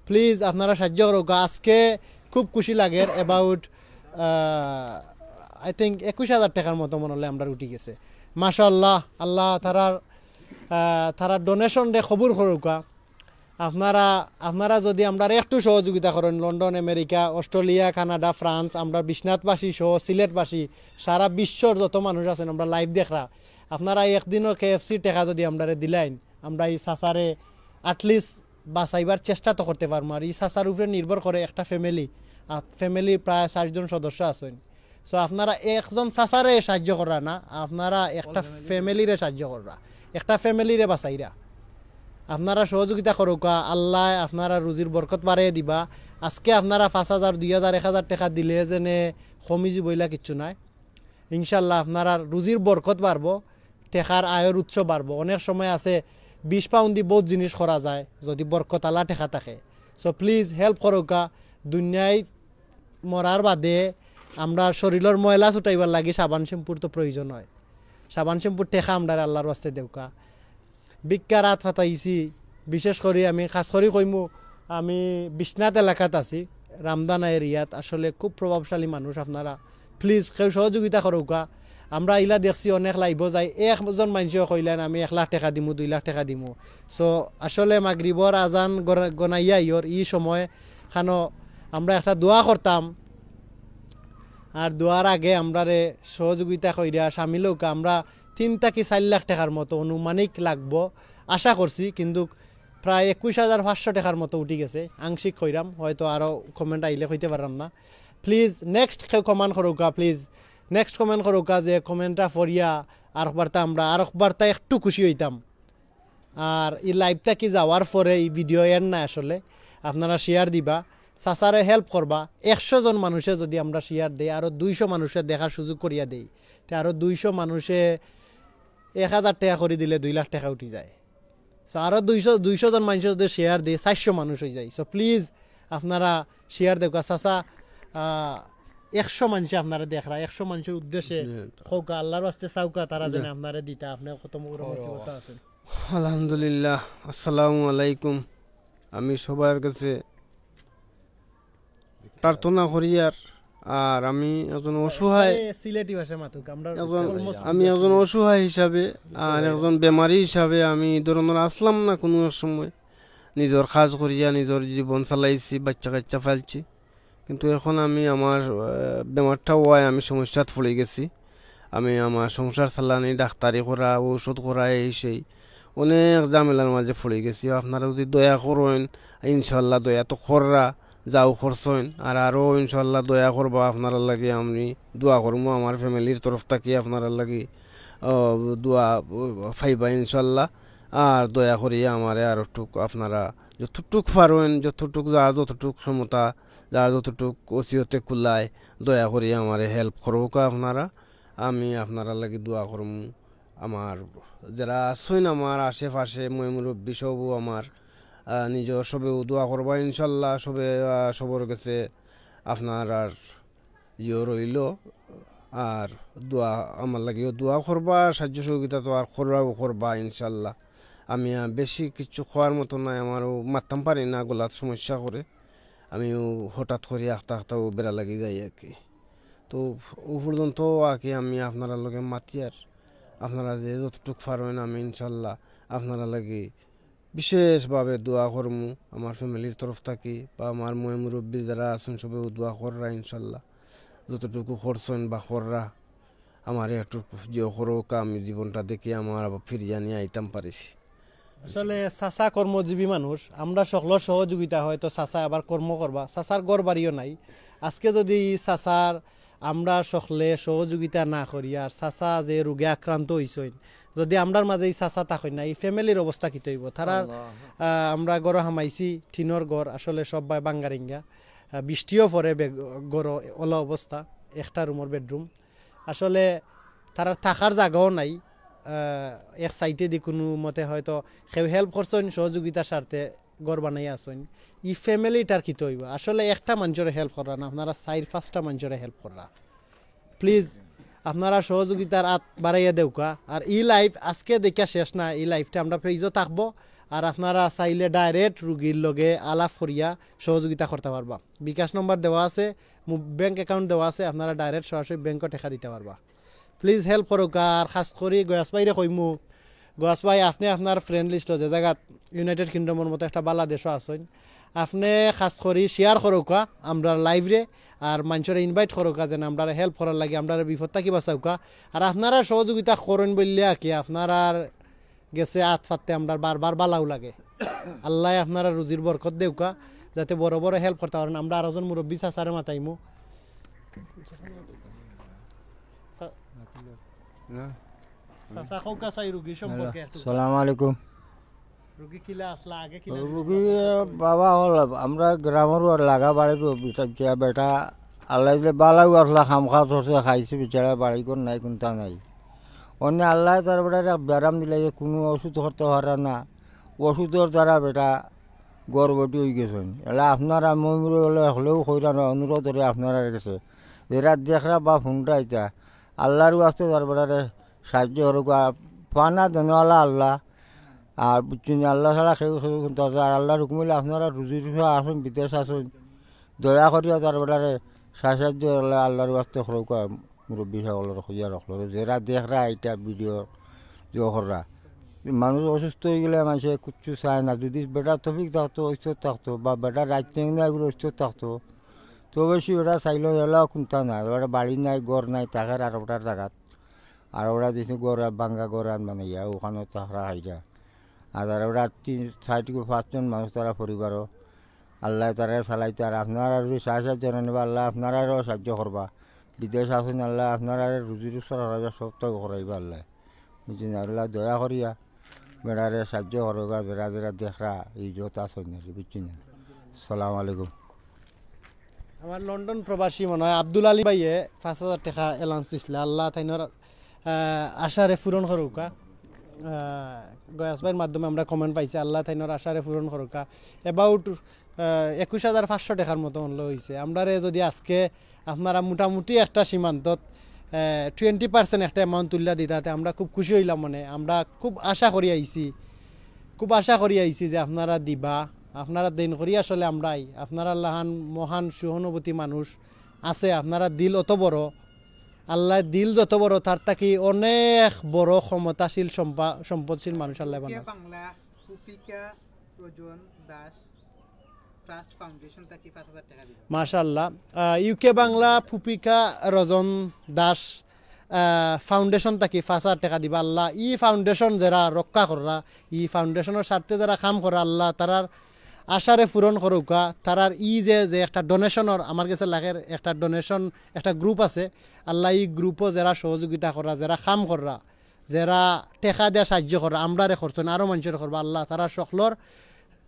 প্লিজ আপনারা সাহায্য করুক। আজকে খুব খুশি লাগে, অ্যাবাউট আই থিঙ্ক 21000 টাকার মতো মনে হলে আমরা উঠি গেছে। মাশাআল্লাহ, আল্লাহ তারা ডোনেশন রে খবর করুকা। আপনারা যদি আমরা একটু সহযোগিতা করেন, London, America, Australia, Canada, France, আমরা বিশ্বনাথবাসী সহ সিলেটবাসী, সারা বিশ্বর যত মানুষ আছেন আমরা লাইভ দেখরা, আপনারা একদিনের KFC টাকা যদি আমরা দিলাইন, আমরা এই সাসারে অ্যাটলিস্ট বাঁচাইবার চেষ্টা তো করতে পারবো। আর এই সাসার উপরে নির্ভর করে একটা ফ্যামিলি প্রায় 4 জন সদস্য আছেন। সো আপনারা একজন সাসারে সাহায্য করা না, আপনারা একটা ফ্যামিলিরে সাহায্য করা, একটা ফ্যামিলিরে বাঁচাইরা আপনারা সহযোগিতা করুকা। আল্লাহ আপনারা রুজির বরকত বাড়িয়ে দিবা। আজকে আপনারা 5000, 2000, 1000 টাকা দিলে যেনে কমিজি বইলা কিচ্ছু নাই। ইনশাল্লাহ আপনারা রুজির বরকত বাড়বো, টেকার আয়ের উৎস বাড়বো। অনেক সময় আছে 20 পাউন্ড দিয়ে বহুত জিনিস করা যায় যদি বরকত আল্লাহ টেকা থাকে। সো প্লিজ হেল্প করুকা। দুনিয়ায় মরার বাদে আমরা শরীরের ময়লা ছুটাইবার লাগি সাবান শ্যাম্পুর তো প্রয়োজন হয়। সাবান শ্যাম্পুর টেকা আমরা আল্লাহর বাস্তে দেউকা। বিজ্ঞা রাত ফাটাইছি, বিশেষ করে আমি খাস করে কইমু, আমি বিশ্বনাথ এলাকাত আছি, রামদানা এরিয়াত। আসলে খুব প্রভাবশালী মানুষ আপনারা, প্লিজ কেউ সহযোগিতা করুকা। আমরা ইলা দেখছি অনেক লাইব যায়, একজন মানুষও কইলেন আমি 1 লাখ টাকা দিমু, 2 লাখ টাকা দিমু। সো আসলে মাগরিবর আজান গনাইয়া ইয়র এই সময় খানো আমরা একটা দোয়া করতাম, আর দোয়ার আগে আমরা সহযোগিতা কইরা সামিল হোকা। আমরা 3 থেকে 4 লাখ টাকার মতো অনুমানিক লাগবো আশা করছি, কিন্তু প্রায় 21500 টাকার মতো উঠি গেছে। আংশিক কইরাম, হয়তো আরও কমেন্ট আইলে কইতে পারলাম না। প্লিজ নেক্সট কেউ কমেন্ট করুকা, প্লিজ নেক্সট কমেন্ট করুকা, যে কমেন্টটা ফরিয়া আর বার্তা আমরা আর বার্তা একটু খুশি হইতাম। আর এই লাইভটা কি যাওয়ার পরে এই ভিডিও এর না, আসলে আপনারা শেয়ার দিবা, সাসারে হেল্প করবা। 100 জন মানুষে যদি আমরা শেয়ার দেই, আরও 200 মানুষের দেখার সুযোগ করিয়া দেই, তে আরও 200 মানুষে 1000 টাকা করে দিলে 2 লাখ টাকা উঠি যায়। সো আরও 200 জন মানুষের যদি শেয়ার দেয় 400 মানুষ হয়ে যায়। সো প্লিজ আপনারা শেয়ার দেখা। চাচা 100 মানুষে আপনারা দেখরা, 100 মানুষের উদ্দেশ্যে হোক আল্লাহর রাস্তে চাউকা, তারা যেন আপনারা দিতা। আপনি কত মুসিবত আছেন। আলহামদুলিল্লাহ, আসসালামু আলাইকুম। আমি সবার কাছে প্রার্থনা করি, আর আমি একজন অসহায়, সিলেটি ভাষা মাতুক আমরা, আমি একজন অসহায় হিসাবে আর একজন বেমারি হিসাবে আমি এই ধরনের আসলাম না। কোনো এক সময় নিজের কাজ করিয়া নিজের জীবন চালাইছি, বাচ্চা কাচ্চা ফেলছি, কিন্তু এখন আমি আমার বেমারটা হওয়ায় আমি সমস্যাত পড়ে গেছি। আমি আমার সংসার চালানি, ডাক্তারি করা, ঔষধ করা, এই সেই অনেক ঝামেলার মাঝে পড়ে গেছি। আপনারা যদি দয়া করেন, ইনশাল্লাহ দয়া তো কররা যাও করছেন, আর আরও ইনশাল্লাহ দয়া করবা আপনারা লাগে। আমি দোয়া করবো আমার ফ্যামিলির তরফ থেকে আপনারা লাগে দোয়া ফাইবা ইনশাল্লাহ। আর দয়া করিয়া আমারে আর টুক আপনারা যতটুক পারেন, যতটুক যার যতটুক ক্ষমতা, যার যতটুক ওসিয়তে কুলায়, দয়া করিয়া আমারে হেল্প করবো আপনারা। আমি আপনারা লাগে দোয়া করবো। আমার যারা আছেন আমার আশেপাশে মুরব্বী সবও আমার নিজের সবেও দোয়া করবা ইনশাল্লাহ। সবে সবর কাছে আপনার আর ইয়ে রইল আর দোয়া আমার লাগিও দোয়া করবা, সাহায্য সহযোগিতা তো আর করবা ইনশাল্লাহ। আমি বেশি কিছু খাওয়ার মতো নাই, আমারও মারতাম পারি না, গলার সমস্যা করে, আমিও হঠাৎ করে আখতাও বেড়া লাগি যাই আর কি। তো ও পর্যন্ত আর কি আমি আপনারা লগে মাতি, আর আপনারা যে যতটুকু পারেন আমি ইনশাল্লাহ আপনারা লাগে বিশেষভাবে দোয়া করমু আমার ফ্যামিলির তরফ থাকি, বা আমার মুরব্বী যারা আছেন সবেও দোয়া কররা ইনশাল্লাহ। যতটুকু করছেন বা কররা আমার একটু যে করোক, আমি জীবনটা দেখে আমার আবার ফিরিয়ে নিয়ে আইতাম পারিছি। আসলে চাচা কর্মজীবী মানুষ, আমরা সকলের সহযোগিতা হয় তো চাচা আবার কর্ম করবা, চাচার গড় বাড়িও নাই। আজকে যদি চাচার আমরা সকলে সহযোগিতা না করি, আর চাচা যে রোগে আক্রান্ত হইছেন, যদি আমরার মাঝে চাচা থাকেন না, এই ফ্যামিলির অবস্থা কী হইব? তারা আমরা গড় হামাইছি টিনের গড়, আসলে সবাই বাঙ্গারিঙ্গা, বৃষ্টিও পরে গড় ওলা অবস্থা, একটা রুমের বেডরুম, আসলে তারা থাকার জায়গাও নাই। এক সাইডে দি কোনো মতে হয়তো কেউ হেল্প করছেন সহযোগিতার স্বার্থে গড় বানাই আসেন, ই ফ্যামিলিটার কী হইব? আসলে একটা মানুষের হেল্প করা না, আপনারা 4-5টা মানুষের হেল্প করা। প্লিজ আপনারা সহযোগিতার হাত বাড়াইয়া দেউকা। আর ই লাইফ আজকে দেখা শেষ না, এই লাইফটা আমরা পেজও থাকবো, আর আপনারা চাইলে ডাইরেক্ট রুগীর লগে আলাপ করিয়া সহযোগিতা করতে পারবা। বিকাশ নম্বর দেওয়া আছে, ব্যাংক অ্যাকাউন্ট দেওয়া আছে, আপনারা ডাইরেক্ট সরাসরি ব্যাংকও টাকা দিতে পারবা। প্লিজ হেল্প করুক। আর খাস করি গয়াসবাইরে কইমু, গয়াসবাই আপনি আপনার ফ্রেন্ড লিস্ট যে জায়গাত ইউনাইটেড কিংডমের মতো একটা বাংলাদেশও আছেন, আপনি খাস করি শেয়ার করুকা আমরা লাইভরে, আর মানুষের ইনভাইট করুকা যেন আমরা হেল্প করার লাগে, আমরা বিপদ থাকি বাঁচাউকা। আর আপনারা সহযোগিতা করেন বললে কি আপনারা গেছে আত ফাতে আমরা বারবার বালাও লাগে। আল্লাহ আপনারা রুজির বরকত দেউকা, যাতে বড় বড় হেল্প করতে পারেন। আমরা আরোজন মুরব্বী চাচারে মাতাইমু। চাচা কৌকা চাই রুগী সম্পর্কে একটু। সালাম আলাইকুম। রুগী কিলা আসলা আগে কিলা? রুগী বাবা হল আমরা গ্রামেরও আর লাগা বাড়ির বেটা আল্লাহ বালাও আসলা খাম খা চড়ছে খাইছে, বিচারা বাড়ি কোন নাই কোনটা নাই। অন্য আল্লাহ তার বেটা ব্যারাম দিলে যে কোনো ওষুধ করতে পারে না, ওষুধের দ্বারা বেটা গর্ভবতী হয়ে গেছেন। এলা আপনারা ময়ূরে হলে হলেও কইরা না, অনুরোধ করে আপনারা গেছে যেটা দেখরা বা ফোনটা এটা আল্লাহরও আসতে তার বেটারে সাহায্য করুক। পানা দেনওয়ালা আল্লাহ, আর বুঝছেন আল্লাহ ছাড়া কেউ কিন্তু আর আল্লাহর হুকুমিলে আপনারা রুজি রুজি আসুন, বিদেশ আসুন, দয়া করিয়া তার বেটারে সাহায্য আল্লাহর আসতে করুক। মুরব্বী সকলের খুঁজিয়া রাখলো যারা দেখরা এটা ভিডিও জহররা মানুষ অসুস্থ হয়ে গেলে মানুষে কিচ্ছু চায় না। যদি বেটা টপিক থাকতো ঐশ্বর থাকতো, বা বেটা রাজ্য না এগুলো ঐশ্বর থাকতো, তো বেশি বেটা চাইলেও এলাও কোনটা নাই, ওটা বাড়ি নাই ঘর নাই, তাকের আর ওটার জায়গাত আর ওরা দিয়েছে গড় বাঙ্গা গড় আন বানাইয়া ওখানে তাহারা হাইরা। আর ওরা 3-4-5জন মানুষ তারা পরিবারও আল্লাহ তারা চালাইতে। আর আপনারা যদি সাহায্য নেবা আল্লাহ আপনারাও সাহায্য করবা। বিদেশ আসুন আল্লাহ আপনারা রুজি রুচর হরাইবা, সবটাও করাইবা আল্লাহ, বুঝছেন? আল্লাহ দয়া করিয়া বেড়ারে সাহায্য করবা, বেড়া বেড়া দেখরা এই যত আসুন, বুঝছেন? সালাম আলাইকুম। আমার লন্ডন প্রবাসী মনে হয় আব্দুল আলী ভাইয়ে 5,000 টাকা এলাউন্স দিছিল, আল্লাহ তাইনর আশারে পূরণ করুকা। গয়াস ভাইয়ের মাধ্যমে আমরা কমেন্ট পাইছি, আল্লাহ তাইনর আশারে পূরণ করুকা। অ্যাবাউট 21,500 টাকার মতো মূল্য হয়েছে। আমরা যদি আজকে আপনারা মোটামুটি একটা সীমান্তত 20% একটা অ্যামাউন্ট তুলিয়া দিতাতে আমরা খুব খুশি হইলাম। মানে আমরা খুব আশা করি আইছি যে আপনারা দিবা, আপনারা দিন করি। আসলে আমরাই আপনারা লাহান মহান সহানুভূতি মানুষ আছে, আপনারা দিল অত বড়, আল্লাহ দিল যত বড় তার থাকি অনেক বড় ক্ষমতাশীল সম্পদশীল মানুষ আল্লাহ বানায়। বাংলা ফুপিকা রজন দাস ট্রাস্ট ফাউন্ডেশন থেকে 5,000 টাকা দিল। মাশাআল্লাহ। ইউকে বাংলা ফুপিকা রজন দাস ফাউন্ডেশন থেকে 5,000 টাকা দিবা। আল্লাহ ই ফাউন্ডেশন যারা রক্ষা করা, ই ফাউন্ডেশনের স্বার্থে যারা কাম করা, আল্লাহ তারার আশারে পূরণ করুকা। তারার যে একটা ডোনেশনের আমার কাছে লাগে, একটা ডোনেশন একটা গ্রুপ আছে, আল্লাহ এই গ্রুপও যারা সহযোগিতা করা, যারা কাম করা, যারা টেকা দেওয়া সাহায্য করা, আমরারে করছেন আরও মানুষের করবা, আল্লাহ তারা সকলের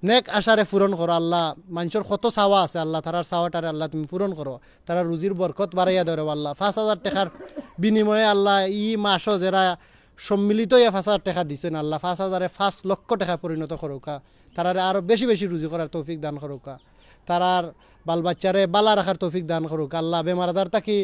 নেক আশারে পূরণ করো। আল্লাহ মানুষের কত চাওয়া আছে, আল্লাহ তারার চাওয়াটারে আল্লাহ তুমি পূরণ করো, তারা রুজির বরকত বাড়াইয়া ধরো আল্লাহ। 5,000 টাকার বিনিময়ে আল্লাহ ই মাসও যারা সম্মিলিত 5,000 টাকা দিচ্ছেন, আল্লাহ 5,000-এ 5 লক্ষ টাকা পরিণত করুকা। তারারে আরও বেশি বেশি রুজি করার তৌফিক দান করুকা, তারার বাল বাচ্চারে বালা রাখার তৌফিক দান করুক। আল্লাহ বেমার আজার থাকি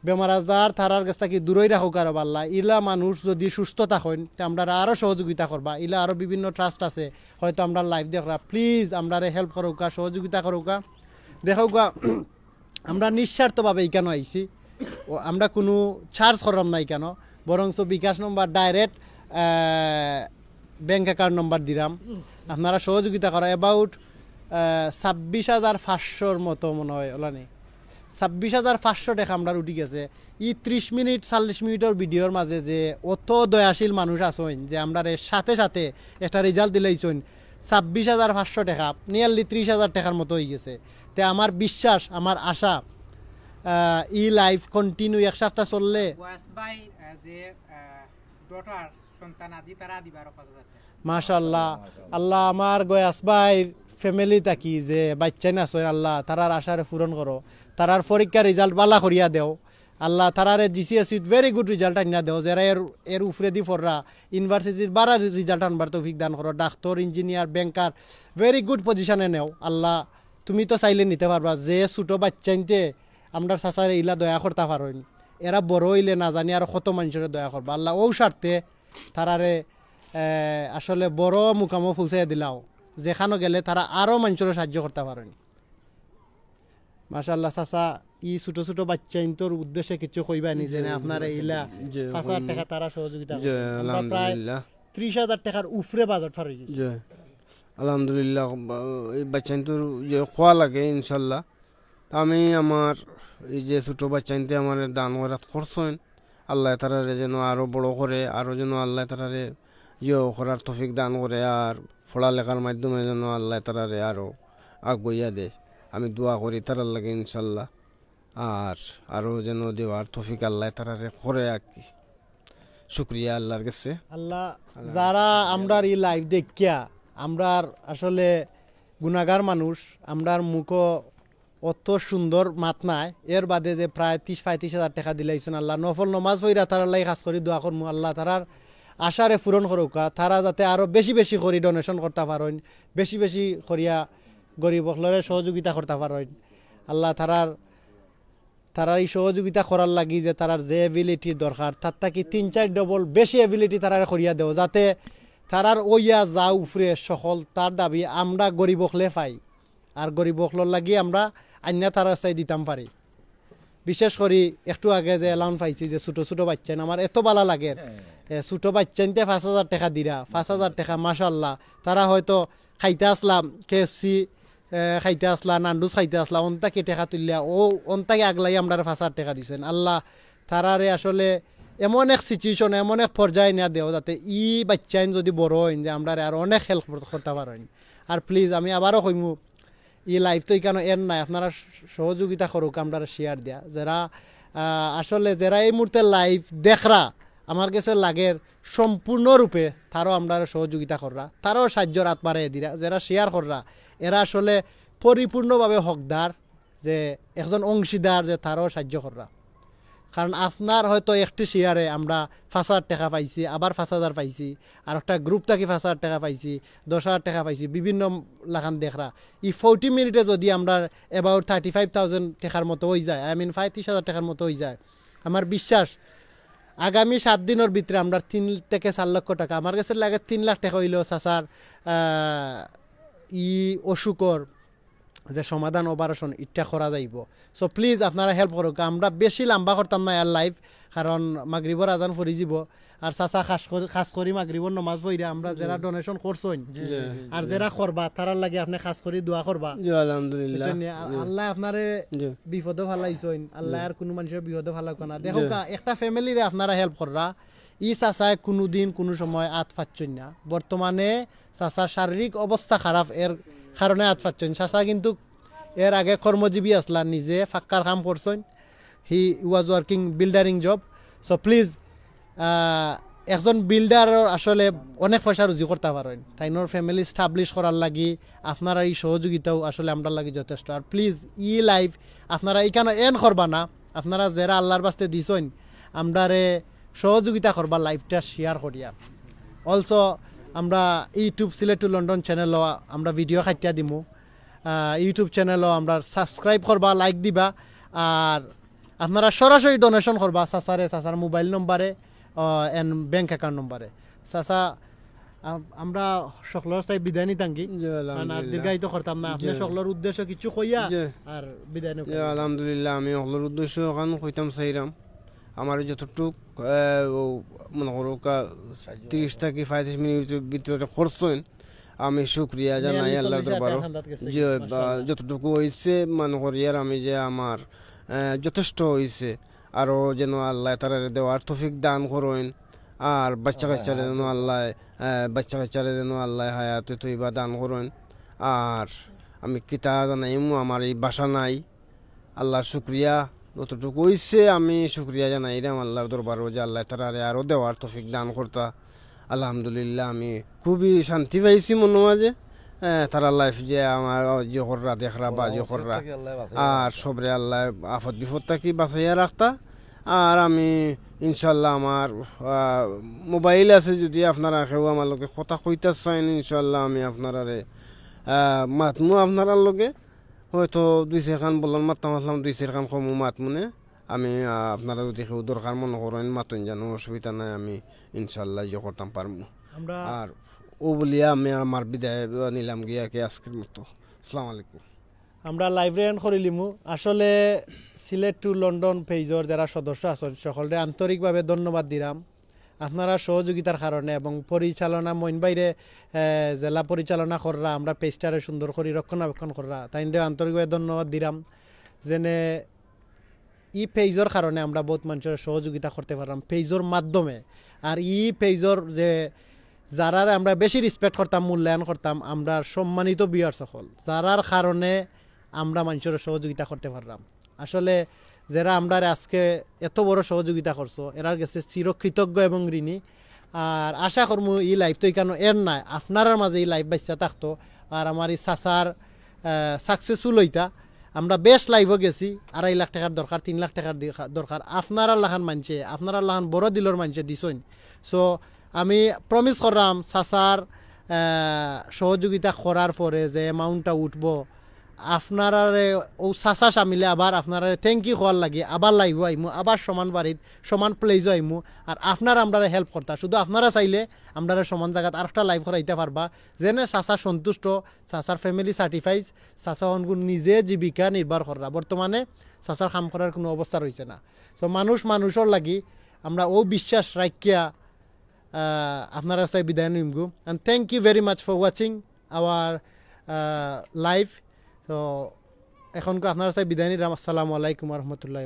বেমার আজার তারার কাছ থেকে দূরই রাখুক আর আল্লাহ ইলা মানুষ যদি সুস্থ থাকেন তে আমরা আরও সহযোগিতা করবা ইলা আরও বিভিন্ন ট্রাস্ট আছে হয়তো আমরা লাইভ দেখরা প্লিজ আমরা হেল্প করুকা সহযোগিতা করুকা দেখুকা আমরা নিঃস্বার্থভাবে কেন আইছি ও আমরা কোনো চার্জ করলাম নাই কেন বরঞ্চ বিকাশ নম্বর ডাইরেক্ট ব্যাঙ্ক অ্যাকাউন্ট নম্বর দিলাম আপনারা সহযোগিতা করা অ্যাবাউট 26,500 মতো মনে হয় ওলা নেই 26,500 টাকা আমরা উঠি গেছে 30 মিনিট 40 মিনিটের ভিডিওর মাঝে যে অত দয়াশীল মানুষ আছেন যে আমরা সাথে সাথে একটা রেজাল্ট দিলেইছেন 26,500 টাকা নিয়ারলি 30,000 টাকার মতো হয়ে গেছে তে আমার বিশ্বাস আমার আশা ই লাইফ কন্টিনিউ এক সপ্তাহ চললে মাশাআল্লাহ আল্লাহ আমার গয়াস ভাইর ফ্যামিলি থাকি যে বাচ্চা না সই আল্লাহ তারার আশারে পূরণ করো তারার পরীক্ষার রেজাল্ট বালা করিয়া দেও আল্লাহ তারারে জিসিএসসি ভেরি গুড রেজাল্ট আনিয়া দেও যারা এর উপরে দি ফররা ইউনিভার্সিটির বারা রেজাল্ট আনবার তৌফিক দান করো doctor engineer banker very good পজিশনে নেও আল্লাহ তুমি তো চাইলে নিতে পারবা যে ছোটো বাচ্চাইতে আমরা চাচারে ইলা দয়া করতে পারেন এরা বড় হইলে না জানি আর কত মানুষের দয়া করবা আল্লাহ ও স্বার্থে তারারে আসলে বড় মুকামো ফুসাইয়া দিলাও যেখানে গেলে তারা আরও মানুষের সাহায্য করতে পারেন মাশাআল্লাহ চাচা ই ছোট ছোট বাচ্চা ইন্তর উদ্দেশ্যে কিছু কইবা নি যে আপনার ইলা 5,000 টাকা তারা সহযোগিতা আমরা প্রায় 30,000 টাকার উপরে বাজার ফার হয়ে গেছে আলহামদুলিল্লাহ এই বাচ্চা ইন্তর যে খোয়া লাগে ইনশাল্লাহ আমি আমার এই যে ছোট বাচ্চা ইনতে আমার দান করাত করছেন আল্লাহ তারারে যেন আরো বড় করে আরো যেন আল্লাহ তারারে ইয়ে করার তৌফিক দান করে আর পড়ালেখার মাধ্যমে যেন আল্লাহ তারারে আরো আগুইয়া দেয় আমি দোয়া করি তারার লাগে ইনশাল্লাহ আর আরো যেন দেওয়ার তৌফিক আল্লাহ তারারে করে আর কি শুকরিয়া আল্লাহর কাছে আল্লাহ যারা আমরার এই লাইভ দেখিয়া আমরার আসলে গুনাহগার মানুষ আমরার মুখ অত সুন্দর মাত নাই এর বাদে যে প্রায় 30-35,000 টাকা দিলাইছেন আল্লাহ নফল নমাজ হইরা তারার লাগে খাস করি দোয়া করমু আল্লাহ তারার আশারে পূরণ করুকা তারা যাতে আরো বেশি বেশি করে ডোনেশন করতে পারেন বেশি বেশি করিয়া গরিব সকলের সহযোগিতা করতে পারেন আল্লাহ তারার এই সহযোগিতা করার লাগি যে তারার যে এবিলিটি দরকার তার থাকি 3-4 ডবল বেশি এবিলিটি তারা করিয়া দেও যাতে তারার ওইয়া যা উফরে সকল তার দাবি আমরা গরিব হলে পাই আর গরিব হলর লাগি আমরা আইনা তারা চাই দিতাম পারি বিশেষ করে একটু আগে যে এলাউন পাইছি যে ছোটো ছোটো বাচ্চা আমার এত ভালো লাগে ছোটো বাচ্চাইতে 5,000 টাকা দিরা 5,000 টাকা মাশাআল্লাহ তারা হয়তো খাইতে আসলাম KFC খাইতে আসলা নান্ডুস খাইতে আসলা অন্তাকে টাকা তুললা ও অন্তাকে আগলাই আমরা 5,000 টাকা দিছেন আল্লাহ তারারে আসলে এমন এক সিচুয়েশন এমন এক পর্যায়ে নেওয়া দেও যাতে ই বাচ্চাইন যদি বড় হইন যে আমরা আর অনেক হেল্প করতে পারেন আর প্লিজ আমি আবারও কইমু ই লাইফ তো কেন এর নাই আপনারা সহযোগিতা করুক আমরা শেয়ার দেয়া যারা আসলে যারা এই মুহূর্তে লাইভ দেখরা আমার কাছে লাগের সম্পূর্ণরূপে তারও আমরা সহযোগিতা কররা তারাও সাহায্যর হাত বাড়াই দিরা যারা শেয়ার কররা এরা আসলে পরিপূর্ণভাবে হকদার যে একজন অংশীদার যে তারাও সাহায্য কররা কারণ আপনার হয়তো একটি শেয়ারে আমরা 5,000 টাকা পাইছি আবার 5,000 পাইছি আর একটা গ্রুপ থেকে 5,000 টাকা পাইছি 10,000 টাকা পাইছি বিভিন্ন লাখান দেখরা এই 40 মিনিটে যদি আমরা অ্যাবাউট 35,000 টাকার মতো হয়ে যায় 35,000 টাকার মতো হয়ে যায় আমার বিশ্বাস আগামী 7 দিনের ভিতরে আমরা 3 থেকে 4 লক্ষ টাকা আমার কাছে লাগে 3 লাখ টাকা হইলেও চাচার ই অসুখর যে সমাধান অপারেশন ইটা করা যাইব সো প্লিজ আপনারা হেল্প করুক আমরা বেশি লম্বা করতাম না আর লাইভ কারণ মাগরিবর আজান ফরি যাব আর চাচা খাস করি মাগরিবর নমাজ পড়িরা আমরা যারা ডোনেশন করছন আর যারা করবা তারার লাগে আপনি খাস করি দোয়া করবা আলহামদুলিল্লাহ আল্লাহ আপনারে বিপদে ফালাইছেন আল্লাহ আর কোনো মানুষের বিপদে ফালাক না দেখো একটা ফ্যামিলিরে আপনারা হেল্প কররা ই চাচায় কোনোদিন কোনো সময় আত পাচ্ছেন না বর্তমানে চাচার শারীরিক অবস্থা খারাপ এর কারণে আত পাচ্ছেন চাচা কিন্তু এর আগে কর্মজীবী আসলা নিজে ফাক্কার কাম করছেন he was working building job so please একজন বিল্ডার আসলে অনেক পয়সা রুজি করতে পারেন তাইনোর ফ্যামিলি স্টাবলিশ করার লাগি আপনারা এই সহযোগিতাও আসলে আমরা লাগি যথেষ্ট আর প্লিজ ই লাইফ আপনারা এইখানে এন করবা না আপনারা যারা আল্লাহর বাস্তে দিছেন আমরারে সহযোগিতা করবা লাইফটা শেয়ার করিয়া অলসো আমরা ইউটিউব সিলেট টু লন্ডন চ্যানেলও আমরা ভিডিও খাটিয়া দিমু ইউটিউব চ্যানেলও আমরা সাবস্ক্রাইব করবা লাইক দিবা আর আপনারা সরাসরি ডোনেশন করবা চাচার মোবাইল নম্বরে এন ব্যাংক অ্যাকাউন্ট নম্বরে। চাচা আমরা সকলের তাই বিদায় নিতাঙ্গি, আর দীর্ঘায়িত করতাম না। আপনি সকলের উদ্দেশ্য কিছু কইয়া আর বিদায় নিব। আলহামদুলিল্লাহ আমি সকলের উদ্দেশ্য এখন কইতাম চাইরাম আমার যতটুক মনে করো 30 থেকে 35 মিনিটের ভিতরে খরচ হইন, আমি শুক্রিয়া জানাই আল্লাহর দরবারে যে যতটুকু হয়েছে মনে করি আর আমি যে আমার যথেষ্ট হয়েছে। আরও যেন আল্লাহ তারা দেওয়ার তৌফিক দান করেন, আর বাচ্চা কাচ্চারা যেন আল্লাহ হায়াতে তৈবা দান করেন। আর আমি কিতা জানাইমু আমার এই বাসা নাই, আল্লাহর শুক্রিয়া যতটুকু হয়েছে আমি শুক্রিয়া জানাইলাম আল্লাহর দরবারও যে আল্লাহ তারা আরও দেওয়ার তৌফিক দান করতা। আলহামদুলিল্লাহ আমি খুবই শান্তি পাইছি মনে মাঝে। তারা লাইফ যে আমার যে কররা দেখরা বা যে কররা আর সবরে আল্লাহ আফত বিপদ থাকি বাঁচাইয়া রাখতা। আর আমি ইনশাল্লাহ আমার মোবাইল আছে, যদি আপনারা কেউ আমার লোকে কথা কইতে চাইন ইনশাল্লাহ আমি আপনারা মাতমু আপনার লোকে। হয়তো 2-4 খান বললাম মাততাম আসলাম, 2-4 খান কমু মাতমুনে আমি আপনারা যদি কেউ দরকার মনে করেন মাতুন জানো অসুবিধা নাই, আমি ইনশাল্লাহ ইয়ে করতাম পারবো। আর ও বলিয়া আমি আমার বিদায় নিলাম গিয়া কে আজকের মতো। আসসালামু আলাইকুম। আমরা লাইব্রেরিয়ান করিলিমু। আসলে সিলেট টু লন্ডন পেজর যারা সদস্য আছেন সকলকে আন্তরিকভাবে ধন্যবাদ দিলাম আপনারা সহযোগিতার কারণে, এবং পরিচালনা মইন বাইরে জেলা পরিচালনা কররা আমরা পেজটারে সুন্দর করে রক্ষণাবেক্ষণ কররা তাই আন্তরিকভাবে ধন্যবাদ দিলাম। যেনে ই পেজর কারণে আমরা বহুত মানুষের সহযোগিতা করতে পারলাম পেজর মাধ্যমে। আর ই পেজর যে যারা আমরা বেশি রেসপেক্ট করতাম, মূল্যায়ন করতাম, আমরা সম্মানিত বিয়ার সকল যারার কারণে আমরা মানুষের সহযোগিতা করতে পারলাম। আসলে যারা আমরা আজকে এত বড় সহযোগিতা করছো এরার কাছে চিরকৃতজ্ঞ এবং ঋণী। আর আশা করবো এই লাইফ তো কেন এর নাই আপনার মাঝে এই লাইফ বাচ্চা থাকতো, আর আমার এই চাচার সাকসেসফুল হইতা। আমরা বেশ লাইভও গেছি, 2.5 লাখ টাকার দরকার, 3 লাখ টাকার দরকার, আপনারা লাখান মানছে, আপনারা লাখান বড় দিলর মানছে দিছইন। সো আমি প্রমিস করলাম চাচার সহযোগিতা করার পরে যে অ্যামাউন্টটা উঠবো আপনারা ও চাচা সামিলে আবার আপনারা থ্যাংক ইউ হওয়ার লাগে আবার লাইভ আইমু, আবার সমান বাড়িত সমান প্লেজও আইমু। আর আপনারা আমরা হেল্প করতা, শুধু আপনারা চাইলে আমরা সমান জায়গাত আরেকটা লাইভ করাইতে পারবা। যেনে চাচা সন্তুষ্ট, চাচার ফ্যামিলি সার্টিফাইড, চাচা নিজে জীবিকা নির্ভর করা। বর্তমানে চাচার কাম করার কোনো অবস্থা রয়েছে না। সো মানুষের লাগি আমরা ও বিশ্বাস রাখিয়া আপনারা চাই বিদায় নিমগু। And thank you very much for watching our live. তো এখনকার আপনারা চাই বিদায় নিলাম। আসসালামু আলাইকুম রহমতুল্লাহ।